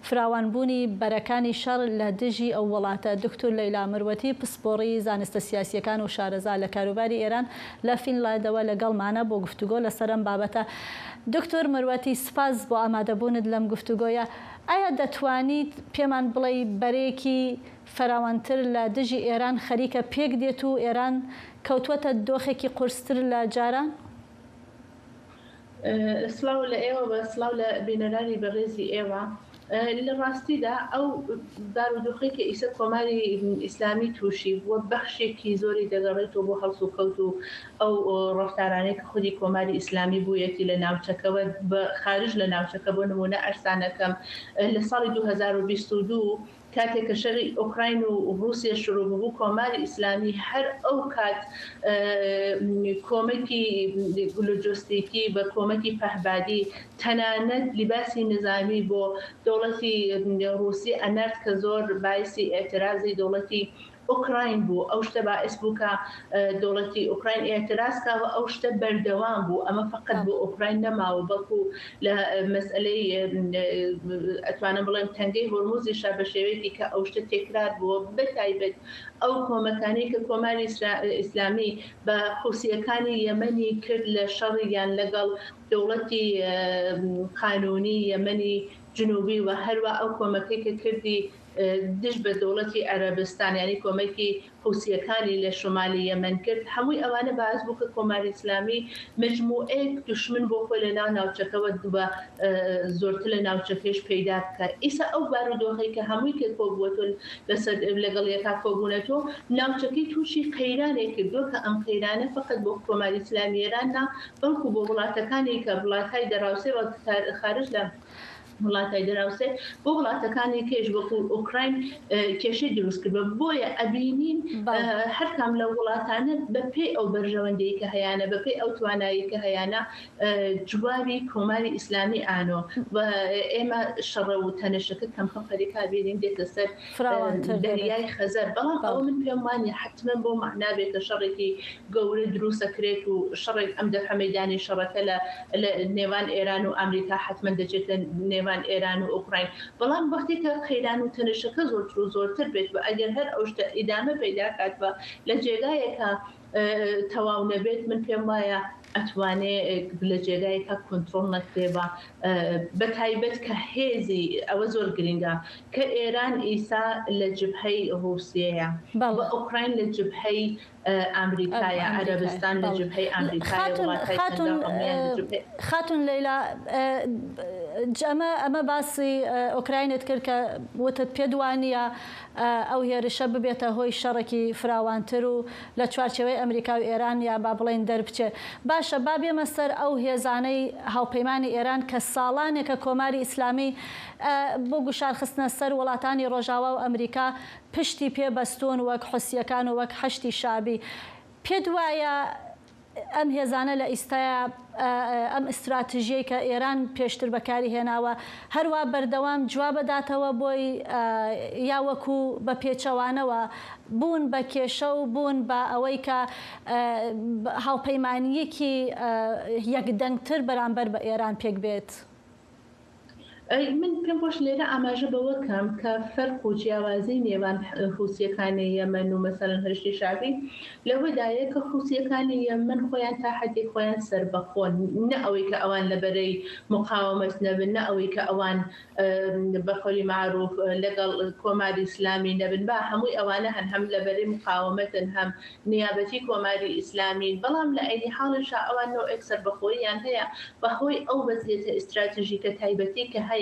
فراوانبوونی بەرەکانی شەڕ لە دژی ئەو وڵاتە. دکتۆر لەیلا مروەتی پسپۆڕی زانستە سیاسیەکان و شارەزا لە کاروباری ئێران لە فینلاندەوە لەگەڵمانە بۆ گفتوگۆ لەسەر ئەم بابەتە. دکتۆر مروەتی سپاس بۆ ئامادەبوونت لەم گفتوگۆیە. ئایا دەتوانیت پێمان بڵێ بەرەیەکی فراوانتر لە دژی ئێران خەریکە پێک دێت و ئێران کەوتوەتە دۆخێکی قورستر لە جاران؟ سلااو لە ئێوە بە سلااو لە بینەرانی بەڕێزی ئێوە. لە ڕاستیدا ئەو دارودۆخێکی ئیسە کۆماری ئیسلامی تووشی بووە بەخشێکی زۆری دەگەڕێتەوە بۆ هەڵس و کەوت و ئەو ڕفتارانەی کە خودی کۆماری ئیسلامی بوویەتی لە ناوچەکەەوە بە خارج لە ناوچەکە بۆ نمونە ئەرسانەکەم لە ساڵی 2022 کاتێک کە شەڕی ئۆکراین و رووسیا شروع بوو کۆماری ئیسلامی هەر ئەو کات کۆمەکی لۆجستیکی بە کۆمەکی پەهبادی تەنانەت لیباسی نظامی بۆ دەوڵەتی رووسی ئەنرد کە زۆر باعثی ئێعترازی دەوڵەتی ئۆکراین بوو. ئەو شتە باعث بوو کە دەوڵەتی ئۆکراین ئێعتراز کاوە ئەو شتە بەردەوام بوو. ئەمە فقط بۆ ئۆکراین نەماوە بەڵکو لە مەسئلەی ئەتوانم بڵێم تەنگەی هۆرموزیشا بە شێوەیەکی کە ئەو شتە تێکرار بووە بەتایبەت ئەو کۆمەکانی کە کۆماری ئیسلامی بە حوسیەکانی یەمەنی کرد لە شەڕیان لەگەڵ دەوڵەتی قانونی یەمەنی جنوبی و هەروە ئەو کۆمەکەی کە کردی دش بە دەوڵەتی عەرەبستان ینی کۆمەکی حوسیەکانی لە شمالی یەمەن کرد هەمووی ئەوانە باز بوو کە کۆماری ئیسلامی مجموعەیەک دوشمن بۆ خۆی لە ناو ناوچەکەەوە بە زۆرتر لە ناوچەکەش پەیدا بکات ئیسا ئەو بارودۆخی کە هەمووی کە کۆبووەتۆ لەسەر لەگەڵ یەکا کۆبوونەتەوە ناوچەکەی تووشی قەیرانێک کردووە کە ئەم قەیرانە فقط بۆ کۆماری ئیسلامی ئێراننا بەڵکو بۆ وڵاتەکانی کە وڵاتهای دەراوسێ خارج لە وڵاتی دەراوسێ بۆ وڵاتەکانی کێش وەکو ئوکراین کێشەی دروست کردوە بۆیە ئەبینین هەرکام لە وڵاتانە بەپێ ئەو بەرژەوەندەی کە هەیەە بەپێ ئەو توانایی کە هەیەە جوابی کۆماری ئیسلامی ئانۆ و ئێمە شەڕە و تەنەشەکە کەم خەفەریکا بینین دێتە سەر دەریای خەزەر بەڵام ئەو من پێم وانە حتمما بۆ معنابێتە شەڕێکی گەورە دروستەکرێت و شەڕێک ئەم دەفە مەیدانی شەڕەکە لە نێوان ئێران و ئەمریکا حتمما دەچێت لە نێوان ئێران و ئوکراین بەڵام وەختی کە قەیران و تەنەشەکە زۆرتر و زۆرتر بێت و ئەگەر هەر ئەو شتە ئیدامە پەیدا کاتوە لە جێگایەکە تەواو نەبێت من پێم وایە ئەتوانێت لە جێگایەکە کۆنتڕۆڵ نەکرێبە بە تایبەت کە هێزی ئەوە زۆر گرنگە کە ئێران ئیسا لە جبهەی رووسیەیە بە ئوکراین لە جبهەی ئەمریکایە عەرەبستان لە جبهەی ئەمریکای خاتون لەیلا ئەمە باسی ئۆکراینت کرد کە وتت پێ دوانیە ئەو هێرشە ببێتە هۆی شەڕێکی فراوانتر و لە چوارچەوەی ئەمریکا و ئێران یا با بڵێن دەربچێ باشە با بێمە سەر ئەو هێزانەی هاوپەیمانی ئێران کە ساڵانێکە کۆماری ئیسلامی بۆ گوشارخستنە سەر وڵاتانی ڕۆژاوا و ئەمریکا پشتی پێبەستون وەک حوسیەکان و وەک حەشتی شابی پێ دوایە ئەم هێزانە لە ئیستایا ئەم ئستراتژیەی کە ئێران پێشتر بەکاری هێناوە هەروە بەردەوام جواب بداتەوە بۆی یا وەکو بە پێچەوانەوە بوون بە کێشە و بوون بە ئەوەی کە هاوپەیمانیەکی یەکدەنگتر بەرامبەر بە ئێران پێک بێت. من پێم خۆش لێرە ئاماژە بەوە کەم کە فەرق و جیاوازی نێوان حوسیەکانی یەمەن و مەسەڵەن هەرشتی شابی لەوەدایە کە حوسیەکانی یەمەن خۆیان تا حدێک خۆیان سەربەخۆن نە ئەوەی کە ئەوان لەبەرەی مقاومەت نەبن نە ئەوەی کە ئەوان بەقەولی معروف لەگەڵ کۆماری ئیسلامی نەبن با هەمووی ئەوانە هەم لەبەرەی مقاومەتن هەم نیابەتی کۆماری ئیسلامین بەڵام لە عینی حاڵشا ئەوان نەوەیەک سەربەخۆییان هەیە بەهۆی ئەو وەزیەتە ئستراتیژیکە تایبەتی کە هەیەە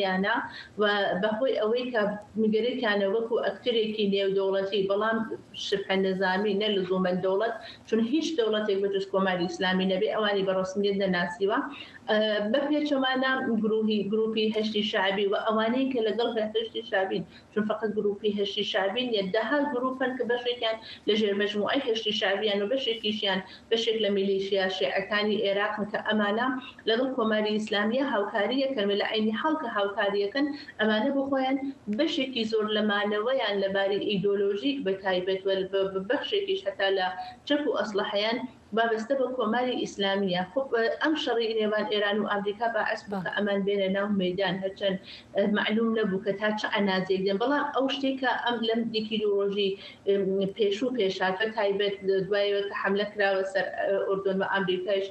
و بەهۆی ئەوەی کە میگەرێکیانە وەکو ئەکترێکی نێودەوڵەتی بەڵام شبه نظامی نە لزومەن دەوڵەت چون هیچ دەوڵەتێک بەجز کۆماری ئیسلامی نەبێ ئەوانی بەڕسمیت نەناسیوە بە پێچەمانە گروپی هەشتی شعبی و ئەوانەی کە لەگەڵ هەشتی شعبین چون فقط گروپی هەشتی شعبین یەدەها گروپن کە بەشێکیان لە ژێر مەجموعەی هەشتی شعبیان و بەشێکیشیان بەشێک لە میلیشیا شیعەکانی عێراقن کە ئەمانە لەگەڵ کۆماری ئیسلامیە هاوکاریەکەن لە عینی حاڵکە هاوکاریەکەن ئەمانە بخۆیان بەشێکی زۆر لەمانەوەیان لەباری ئیدۆلۆژیک بە تایبەت بەخشێکیش هەتا لە چەپ و ئەسلحەیان بابەستە بە کۆماری ئیسلامیە خب ئەم شەڕی نێوان ئێران و ئەمریکا باعث بوو کە ئەمان بێنە ناو مەیدان هەرچەند معلوم نەبوو کە تا چ ئەنازێک دێن بەڵام ئەو شتێکە ئەم لەم دیکیلۆژی پێش و پێشاتە تایبەت دوایەوە کە حملە کراوە سەر ئوردن و ئەمریکاش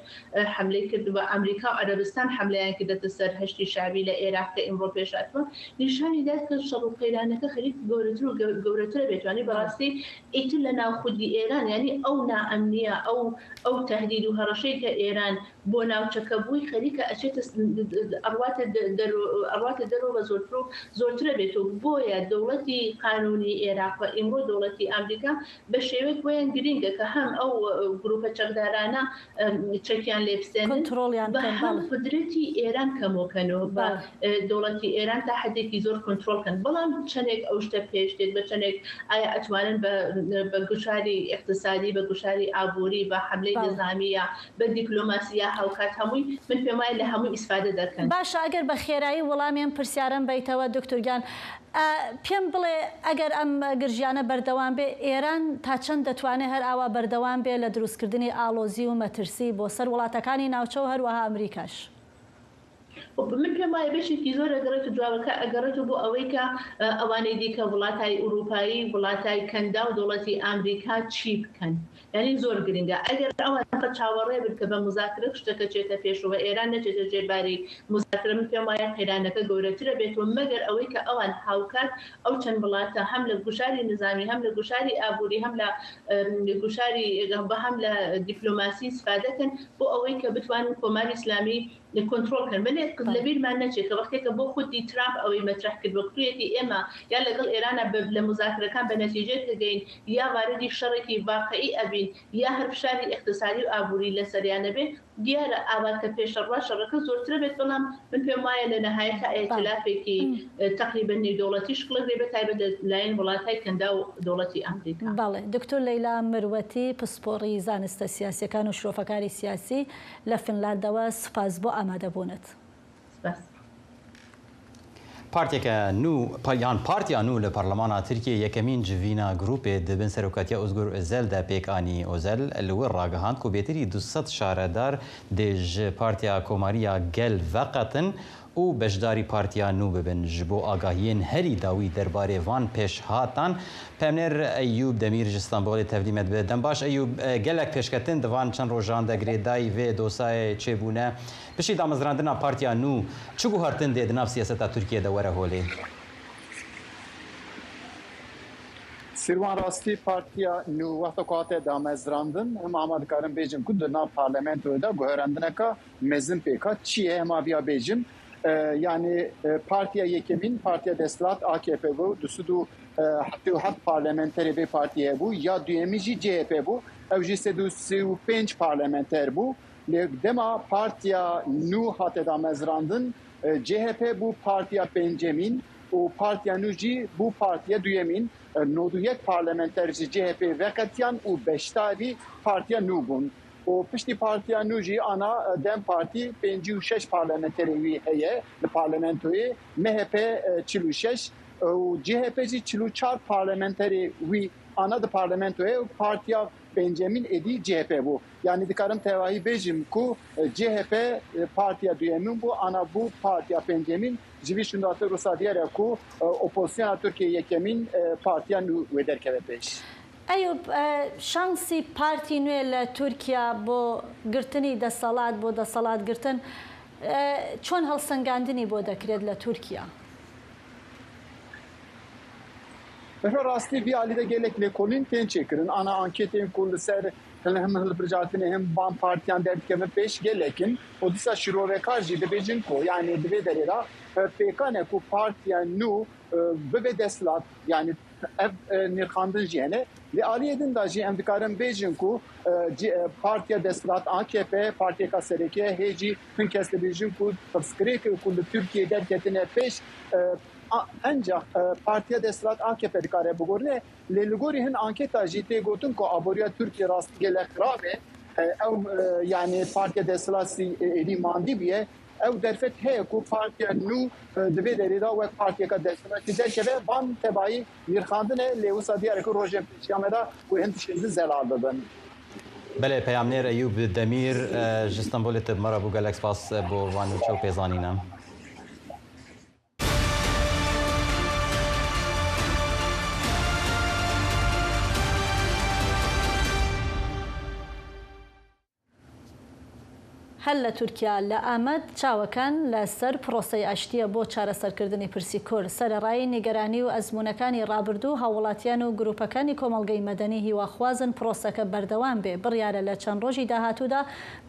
حملەی کرد بە ئەمریکا و عەرەبستان حملەیان کردەتە سەر هەشتی شعبی لە عێراق کە ئیمڕۆ پێشاتوە نیشانی داد کە شەڕ و قەیرانەکە خەریک گەورەتر و گەورەترە بێتوانی بەڕاستی ئیتر لە ناوخودی ئێران یعنی ئەو نائەمنیە ئەو تهدید و هەڕەشەی کە ئێران بۆ ناوچەکە بووی خەریکە ئەچێتە ئەڕواتە دەرەوە بە زۆرترە بێت و بۆیە دەوڵەتی قانونی عێراق و ئیمڕۆ دەوڵەتی ئەمریکا بە شێوەیەک بۆیان گرینگە کە هەم ئەو گروپە چەکدارانە چەکیان لێ بستێنن بە هەم قدرەتی ئێران کەمۆکەنەوە بە دەوڵەتی ئێران تا حدێکی زۆر کۆنتڕۆڵکەن بەڵام چەندێک ئەو شتە پێش دێت بە چەندێک ئایا ئەتوانن بە گوشاری اقتصادی بە گوشاری ئابووری بە حملەی نظامیە بە دیپلۆماسیە هاوکات هەمووی من پێم وایە لە هەمووی ئیسفادە دەکەن. باشە ئەگەر بە خێرایی وەڵامیان پرسیارم بیتەوە دکتۆرگیان پێم بڵێ ئەگەر ئەم گرژیانە بەردەوام بێ ئێران تا چەند دەتوانێت هەر ئاوا بەردەوام بێ لە دروستکردنی ئالۆزی و مەترسی بۆ سەر وڵاتەکانی ناوچە و هەروەها ئەمریکاش. من پێم وایە بەشێکی زۆر ئەگەڕێت جوابەکە ئەگەڕێت بۆ ئەوەی کە ئەوانەی دیکە وڵاتای ئوروپایی وڵاتای کەندا و دەوڵەتی ئەمریکا چی بکەن یعنی زۆر گرنگە ئەگەر ئەوان چاوەڕێ بن کە بە مذاکرە شتەکە چێتە پێشەوە ئێران نەچێتە ژێرباری مذاکرە من پێم وایە قەیرانەکە گەورەترە بێتەوە مەگەر ئەوەی کە ئەوان هاوکات ئەو چەند وڵاتە هەم لە گوشاری نظامی هەم لە گوشاری ئابووری هەم لە گوشاری هەم لە دیپلۆماسی استفادەکەن بۆ ئەوەی کە بتوانن کۆماری ئیسلامی کۆنترۆلکەن بێت لەبیرمان نەچێت کە وەختێکە بۆ خودی ترامپ ئەوەی مەطرح کرد بە کوێتی ئێمە یا لەگەڵ ئێرانە لە مذاکرەکان بە نەتیجەیەک دەگەین یا واردی شەڕێکی واقعی ئەبین یا هەر فشاری اقتصادی و ئابووری لەسەریانە بێت دیارە ئاوات کە پێشەڕوا شەڕەکە زۆرترە بێت بەڵام من پێم وایە لە نەهایەت ئێتلافێکی تقریبا نێودەوڵەتی شکڵێک بێت تایبەت لایەن وڵاتای کەندا و دەوڵەتی ئەمریکا. بەڵێ دکتۆر لەیلا مروەتی پسپۆڕی زانستە سیاسیەکان و شرۆفەکاری سیاسی لە فنلاندەوە سوپاس بۆ ئامادەبوونت. پارتیا نو لە پەرلەمانە تورکیە یەکەمین جڤینە گروپێ دەبن سەرۆکاتیە ئۆزگور ئۆزەلدا پێکانی ئۆزەل لەوێ ڕاگەهاند و بێتری 200 شارەدار دێژ پارتیا کۆماریە گەل ڤەقەتن و بەشداری پارتیا نو ببن ji bo agahiyên herî dawî derbarê van pêşhatan Pemner Eyyûb Demîr ji Stenbolê tevlî me dibe. Dem baş Eyyûb gelek pêşketin divan çend rojan de girêdayî vê dosayê çêbûne piştî damezrandina Partiya Nû çi guhartin dê di nav siyaseta Tirkiye de were holê? Sirvan rastî Partiya Nû wexta ku hate damezrandin em amadekarin bêjin ku di nav parlamentoyê de guherandineka mezin pêka çi ye hema viya bêjin yani Partiya Yekemîn Partiya Desthilat AKP bû du hat parlamenterê vê partiyê bû ya duyemî jî CHP bû ew jî 335 parlamenter bû lê dema Partiya Nû hate damezrandin CHP bû Partiya pêncemîn û Partiya Nû jî bû Partiya duyemîn noduyek parlamenter ji CHP veketiyan û beşdarî Partiya Nû bûn. O piştî Partiya Nû jî ana Dem Partî 56 parlamenterê wî heye li parlamentoyê MHP 46 û CHP jî 44 parlamenterê wî ana di parlamentoyê û Partiya pêncemîn êdî CHP bû. Yani dikarim tevahî bêjim ku CHP Partiya duyemîn bû ana bû Partiya pêncemîn ji vî şundatî Rûsa diyar e ku opozisyona Tirkiye Yekemîn Partiya Nû wê derkeve pêş. Eyyûb şansî partî nû li Tirkiye bo girtinî destsalat bo destsalatgirtin çon helsingandinî bo dekiret li Tirkiye? Rastî vî alî de gelek lêkolîn tên çêkirin. Ana anketên ku li ser hem hilbijartinê hem van partiyan derdikeve pêş gelekin o dîsa şîrovekar jî dibêjin ku yani divê derê de pêkane ku Partiya Nû bibe desthilat yani ev nirxandin jî hene lê aliyê din da jî em dikarin bêjin ku Partiya Desthilat AKP partiyeka serêkiye hê jî hin kes dibêjin ku tevskirêkê ku li Tirkiye derketine pêş ancak Partiya Desthilat AKP dikare bigorîne lê li gorî hin anketa jî tê gotin ku aboriya Tirkiye rastî gelek rave ew yani Partiya Desthilat êdî mandî bûye ew derfet heye ku Partiya Nû divê derê de wek partiyeka desthilatî derkeve van tebayî nirxandin e lê wisa diyar e ku rojên pêşiya me de ku hin tiştî zelal bibin. Belê peyamnêr Eyyûb Demîr ji Stenbolê te me re bû gelek spas bo van û çew pêzanîne. هەل لە تورکیا لە ئامەد چاوەکان لەسەر پرۆسەی ئاشتیە بۆ چارەسەرکردنی پرسی کورد سەرەڕای نیگەرانی و ئەزمونەکانی ڕابردوو هاوڵاتیان و گروپەکانی کۆمەڵگەی مەدەنی هیواخوازن پرۆسەکە بەردەوام بێ بڕیارە لە چەند ڕۆژی داهاتوودا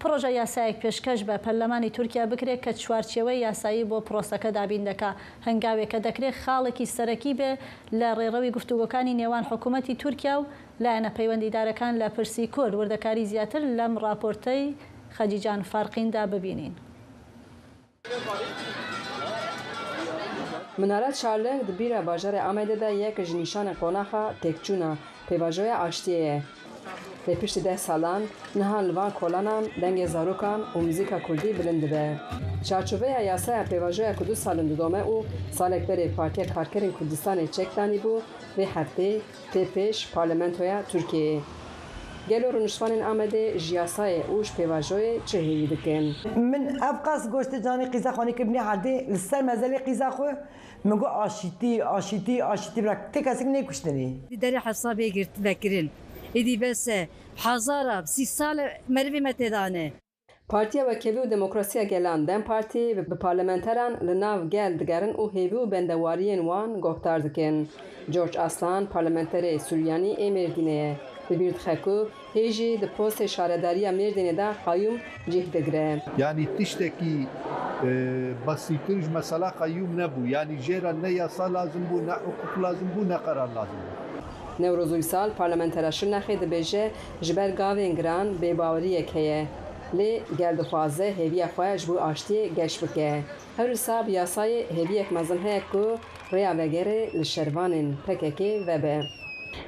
پرۆژە یاسایەک پێشکەش بە پەرلەمانی تورکیا بکرێت کە چوارچێوەی یاسایی بۆ پرۆسەکە دابین دەکا هەنگاوێکە دەکرێت خاڵێکی سەرەکی بێ لە ڕێڕەوی گفتوگۆکانی نێوان حکوومەتی تورکیا و لایەنە پەیوەندیدارەکان لە پرسی کورد وردەکاری زیاتر لەم راپۆرتەی خەجیجان فارقیندا ببینین. منارەت شارلنگ di bîra bajarê Amedê de yek ji nîşanên qonaxa têkçûna pêvajoya aştiyê ye. Lê piştî 10 salan niha li van kolanan dengê zarokan û muzîka Kurdî bilind dibe. Çarçoveya yasaya pêvajoya ku 2 salên didome û salek berê Partiya Karkerên Kurdistanê çekdanî bû vê heftê tê pêş parlamentoya Tirkiyeyê. Gelo rûnişvanên Amedê ji yasayê û ji pêvajoyê çi hêvî dikin? Min ev qas goştê canî qîzaxwanîkiribûnê herdê li ser mezelê qîza xwe min got aşîtî bira tê kesek nekuştinê. Derê hesabê vekirin. Êdî bes حزارة 30 سال مروي متدانه پارتیا وکیوی و دموکراسی گلان دم پارتی به پارلمانتران لناو گل دگرن و هیوی و بندواریین وان گفتار دکن. جورج اسلان پارلمانتری سوریانی امردینه ببیرد خکو هیجی د پست شارداری مردینه دا قیوم جه دگره. یعنی تشتکی بسیطرش مسئله قیوم نبو، یعنی جیرا نه یاسا لازم بو، نه حقوق لازم بو، نه قرار لازم بو. نوروزوی سال پارلمانتراشن نخید بجه جبر گاوین گران بیباوری که لی گردخوازه هیوی خواهش بو آشتی گشت بکه. هر ساب یاسای هیوی اک مزن های که ریا وگره لشروان پککی و به.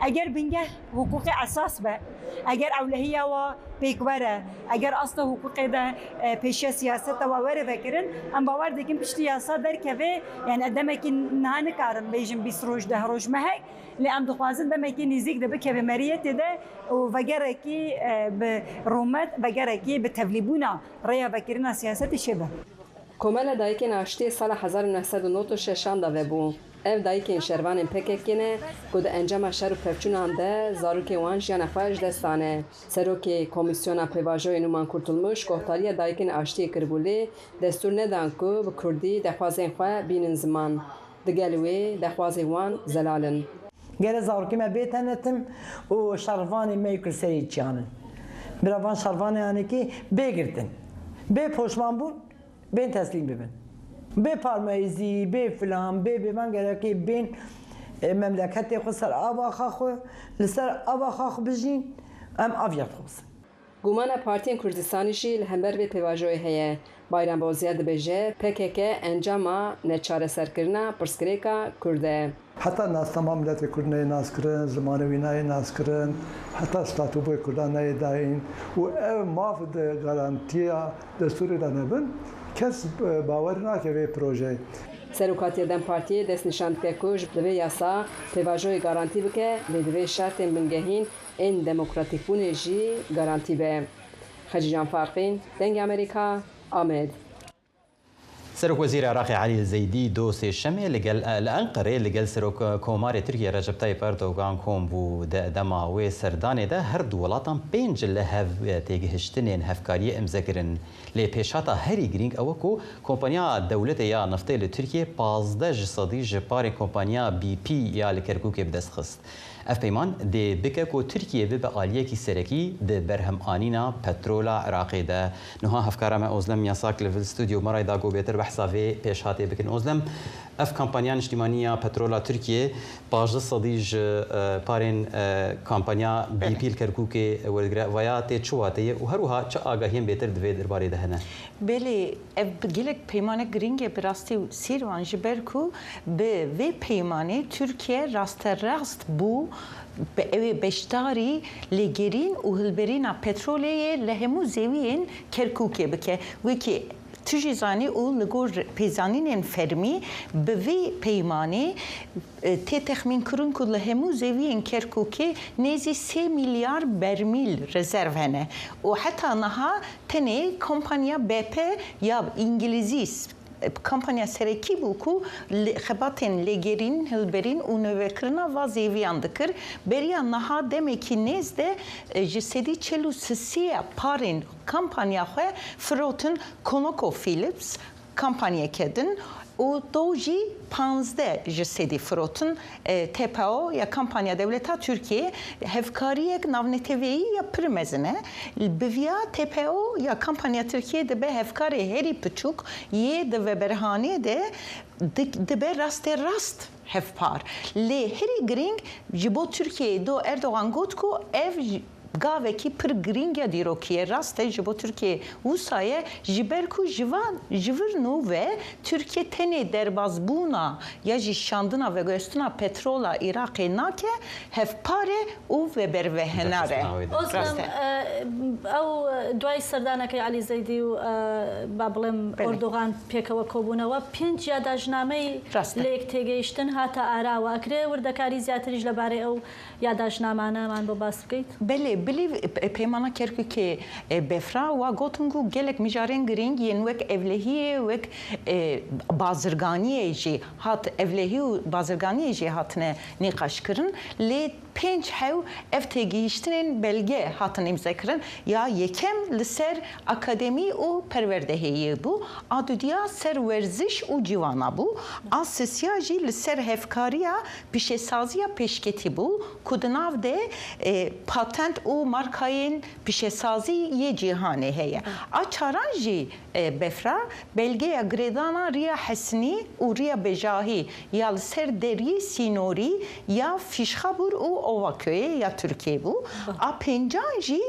اگر بنگه حقوق اساس به، اگر اولهیه و پیکوره، اگر اصل حقوق ده پیش سیاست و وره بکرن، ام باور دکیم پشتی یاسا در که یعنی ادمکی نه نکارن بیشم 20 روز 10 روز مهک، لی ام دخوازن دمکی نزیک ده بکه به مریت ده و وگره کی به رومت وگره کی به تبلیبونا ریا بکرن سیاست شبه. کمال دایکن آشتی سال 1996 داده بود. ev dayikên şervanên PKK'ne ku di encama şer û pevçûnan de zarokê wan jiyana xwe ji dest dane. Serokê Komîsyona Pêvajoyê Numan Kurtulmuş gohtariya dayikên aştiyê kiribû lê destûr nedan ku bi Kurdî dexwazên xwe bînin ziman. Di gel wê dexwazên wan zelalin. Gere zarokê me bê tenetim û şervanê me yê Kurserê çiyanin. Biravan şervanê yanekî bê girtin. Bê poşman bûn, bên teslîm bibin. به پارمایزی به فلان به من گرکی بین مملکتی خو سر آبا خو لسر آبا خو بجین ام آویت خوست. گومانه پارتین کردستانی شی لهمبر به پیواژوی هیه بایرام بازیاد بجه PKK انجاما نچاره سرکرنا پرسکریکا کرده. حتی ناس تمام ملت کردنه ناس کردن زمان وینای ناس کردن حتی ستاتوبای کردن داین و مافد گارانتیا دستوری دانبن کس باور نکه به پروژه. سروکاتی دم پارتی دست نشان که کوچ دوی یاسا پیواژوی گارانتی بکه دوی شرط بنگهین این دموکراتیک بونجی گارانتی به. خجیجان فارقین دنگ امریکا آمد. سروک وزیر عراقی علی زیدی دو سێشەمێ لەگەڵ ئەنقەرێ لەگەڵ سەرۆک کۆماری تورکیا ڕەجەب تایپ ئەردۆغان کۆم بوو دەما وێ سەردانێدا هەردوو وڵاتان پێنج لە هەف تێگەهشتنێن هەفکاریە ئەمزەکردن لێ پێشهاتە هەری گرنگ ئەوە کو کۆمپانیا دەولەتە یا نفتê li Tirkiye 15% ji parên kۆمپانیا BP ya li Kerkûkê bi dest xist. Ev peyman dê bike ku Tirkiye bibe aliyekî serekî di berhemanîna petrola Iraqê de. Niha hevkara me Ozlem Yasak li vil stûdyo me da gobêtir behsa vê pêşhatê bikin. Ozlem ev kampanya niştimaniya petrola Tirkiye 15% ji parên kampanya BP li Kerkûkê werdigire vaya tê çi wateye û her wiha çi agahiyên bêtir divê derbarê de hene. Belê ev gelek peymanek giring e bi rastî sîrvan ji ber ku bi vê peymanê Tirkiye rasterast bû ev beşdarî lêgerîn û hilberîna petroleyê li hemû zêwiyên Kerkûkê bike. Wekî tu jî zanî û li gor pêzanînên fermî bi vê peymanê tê texmînkirin ku li hemû zêwiyên Kerkûkê nêzî 3 milyar bermîl rezerv hene. û heta niha tenê kompanya BP ya İngilîzî kampanya serekî bû ku xebatên lêgerîn, hilberîn û nûvekirina va zêviyan dikir. Beriya niha demekî nêz de ji sedî çel û sisiya parên kampanya xwe firotin ConocoPhillips kampanyeke din û do jî 15 ji sedî firotin TPO ya kampanya devleta Tirkiye hevkariyek navneteviyî ya pir mezin e. Bi vîya TPO ya kampanya Tirkiye dibe hevkarê herî piçûk yê di veberhanê de dibe rastê rast hevpar. Lê herî giring ji bo Tirkiyeyê do Erdogan got ku ev gavekî pir giring ya dîrokiye rast e ji bo Tirkiye wîsaye ji ber ku ji vir nû ve Tirkiye tenê derbazbûna ya jî şandina vegestina petrola Iraqê nake hevpare û vebervehenar e. Ozlem ew duay serdanekê Alî Zeydî û ba biڵێm Erdogan pêkەوە kۆbûnەوە pênc ya dajnameyê lêk têgehiştin hata ara wakirê wirdekarî ziyatiriş lebarê ew ya dajnamanەman bo bas bikەیت? Belê بلی پیمانا کرکو که بفرا و گوتنگو گلک میجارن گرینگ ین وک اولهی وک بازرگانی جی هات اولهی و بازرگانی جی هاتنه نقاش کرن لی پنج هاو افتگیشتن بلگه هاتن امضا کرن یا یکم لسر اکادمی و پروردهی بو آدودیا سر ورزش و جوانا بو آسسیا جی لسر هفکاریا پیش سازیا پیشکتی بو کدناو ده پاتنت و مارکاین پیش سازی یه جهانه هیا آچاران جی بفرا بلگه گریدانا ریا حسنی و ریا بجاهی یا لسر دری سینوری یا فیشخابور و اوواکوی یا ترکیه بو پنجان جی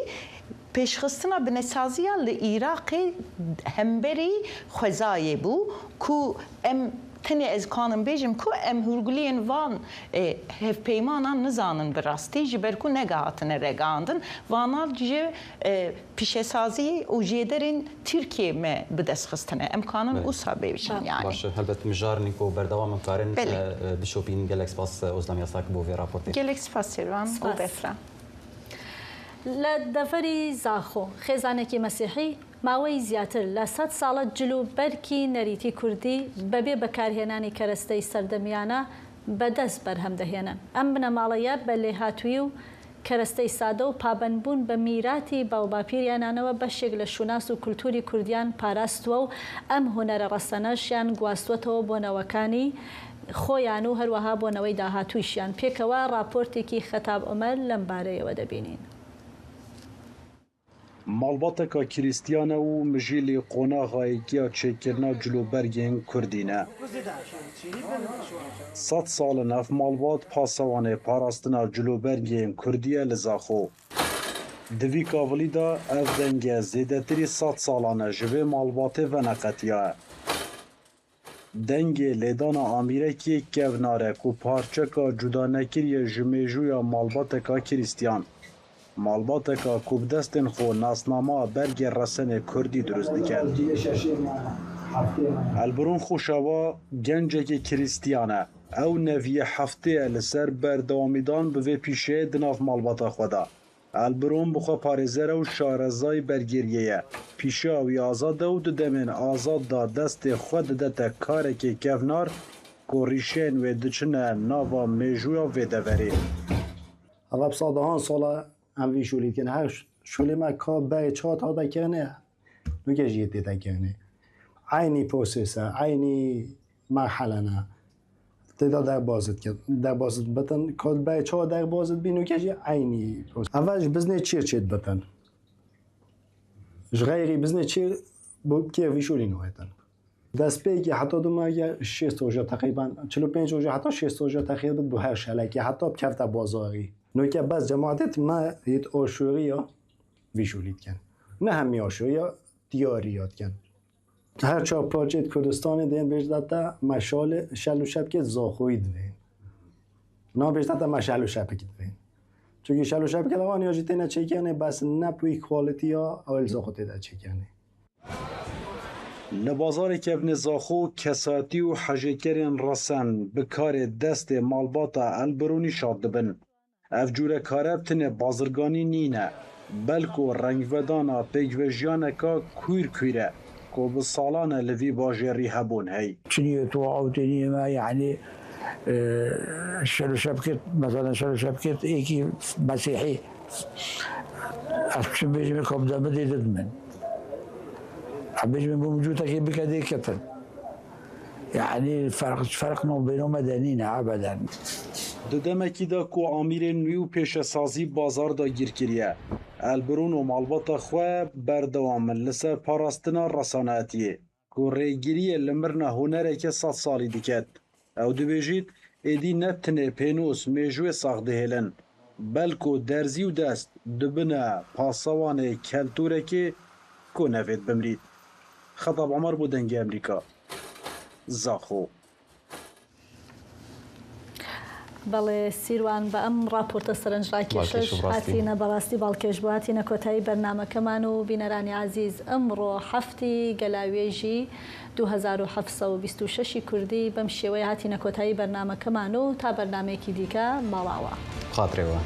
پیشخستنا بنسازیا لعراق همبری خوزای بو کو ام تنی از کانم بیجم کو ام هرگلین وان هف پیمانا نزانن براستی جبر کو نگاتن رگاندن وانا جی پیشسازی و جیدرین ترکیه ما بدست خستنه امکانن اوسا بیشن یعنی باشه البته مجارنی کو بردوام کارن بشوپین گلکس پاس اوزلام یاساک بو وی راپورتی گلکس پاس سیروان و بفرا لدفری زاخو خزانکی مسیحی ماوەی زیاتر لە 100 ساڵە جلو بەرکی نەریتی کوردی بەبێ بەکارهێنانی کەرەستەی سەردەمیانە بەدەست بەرهەم دەهێنن. ئەم بنەماڵەیە بە لێهاتووی و کەرەستەی سادە و پابەندبوون بە میراتی باوباپیریانانەوە بەشێک لە شوناس و کولتوری کوردیان پاراستووە و ئەم هونەرە ڕەسەنەشیان گواستوەتەوە بۆ نەوەکانی خۆیان و هەروەها بۆنەوەی داهاتوویشیان پێکەوە راپۆرتێکی خەتاب عومەر لەم بارەیەوە دەبینین. مالباتێکا کریستیانە و مژیلی قۆناغایەکیە چێکردنا جلوبەرگên کوردینە. 100 ساڵن ev malbat pasewanê parastina cilûbergên Kurdî li Zaxo. Di vî kavilî da ev denge zêdetirî 100 salan e ji vê malbatê veneqetiya ye. Dengê lêdana amîrekî kevnar e ku parçeka cudanekiriye ji mêjûya malbateka kiristiyan. Malbateka ku bi destên xwe nasnama bergê resenê Kurdî durust dike. Elbirûn Xuşava gencekî kiristiyan e. Ew neviye heftê ye li ser berdewamîdan bi vê pîşeyê di nav malbata xwe da. Elbirûn bi xwe parêzer e û şarezayî bergêriyê ye. Pîşeya wî azad e û di demên azad da destê xwe didete karekê kevnar ku rîşên wê diçine nava mêjûya vê deverê. Ev sadahan sala em vî şûlî dikin. Her şûlê me ka berê çat ha dekene nuke jî tê dekene. Aynî proses e, aynî merhele ne. Têda derbas dikin. Derbas bitin ka berê çat derbas dibî nuke jî aynî proses. Evel ji biznê çêr çê dibitin. Ji xeyrî biznê çêr bu kê vî şûlî nûhetin. Destpêkê heta du me 6 roja teqrîben 45 roja heta 6 roja teqrîben bu her şelekê heta kevte bazarî. Nuke bes cemaatê me hêt aşûriya vî şûlî dikin. Ne hemî aşûriya diyarîya dikin. Her çar parçeyê Kurdistanê tên bêjde te me şel û şepkê Zaxoyî divên. Nabêjde te me şel û şepekî divên. Çunkî şel û şepkê levaniya jî têne çêkenê bes ne wî kwalîtiya ew li Zaxo têde çêkenê. Li bazarê kevnê Zaxo kesatî û hejêkerên resen bi karê destê malbata Elbirûnî şat dibin. Ev cûrekareb tune bazirganî nîne, belku rengvedana pêkvejiyaneka kûr e, ku bi salan e li vî bajêrî hebûn hey. Çiniye tu awteniye me yani şel şebket mesela şel şebket eki mesihî aşkım bejme kabda bededid min. Bejme bu mevcudaki bir kadeh ketin. Yani fark ma beyne denîne abeden. Di demekî da ku amîrên nû û pêşesazî bazar da gîrkiriye. Elbirûn û malbata xwe berdewamin li ser parastina resanetiyê. Ku rêgiriyê li mirna hunerekê 100 salî diket. Ew dibêjît êdî ne tinê pênûs mêjûyê sax dihêlin. Belku derzî û dest dibine pasewanê keltûrekê ku nevêt bimrît. Xetab Emer bû dengê Emerîka. Zaxo. بەڵێ سیروان بە ئەم راپۆرتە سەرنجڕاکێشش هاتینە بەڕاستی باڵکێشباتینە کۆتایی بەرنامەکەمان و بینەرانی عزیز ئەمڕۆ هەفتی گەلاوێژی 2726 کوردی بەم شێوەیە هاتینە کۆتایی بەرنامەکەمان و تا بەرنامەیەکی دیکە ماڵاوە خاترێەوە.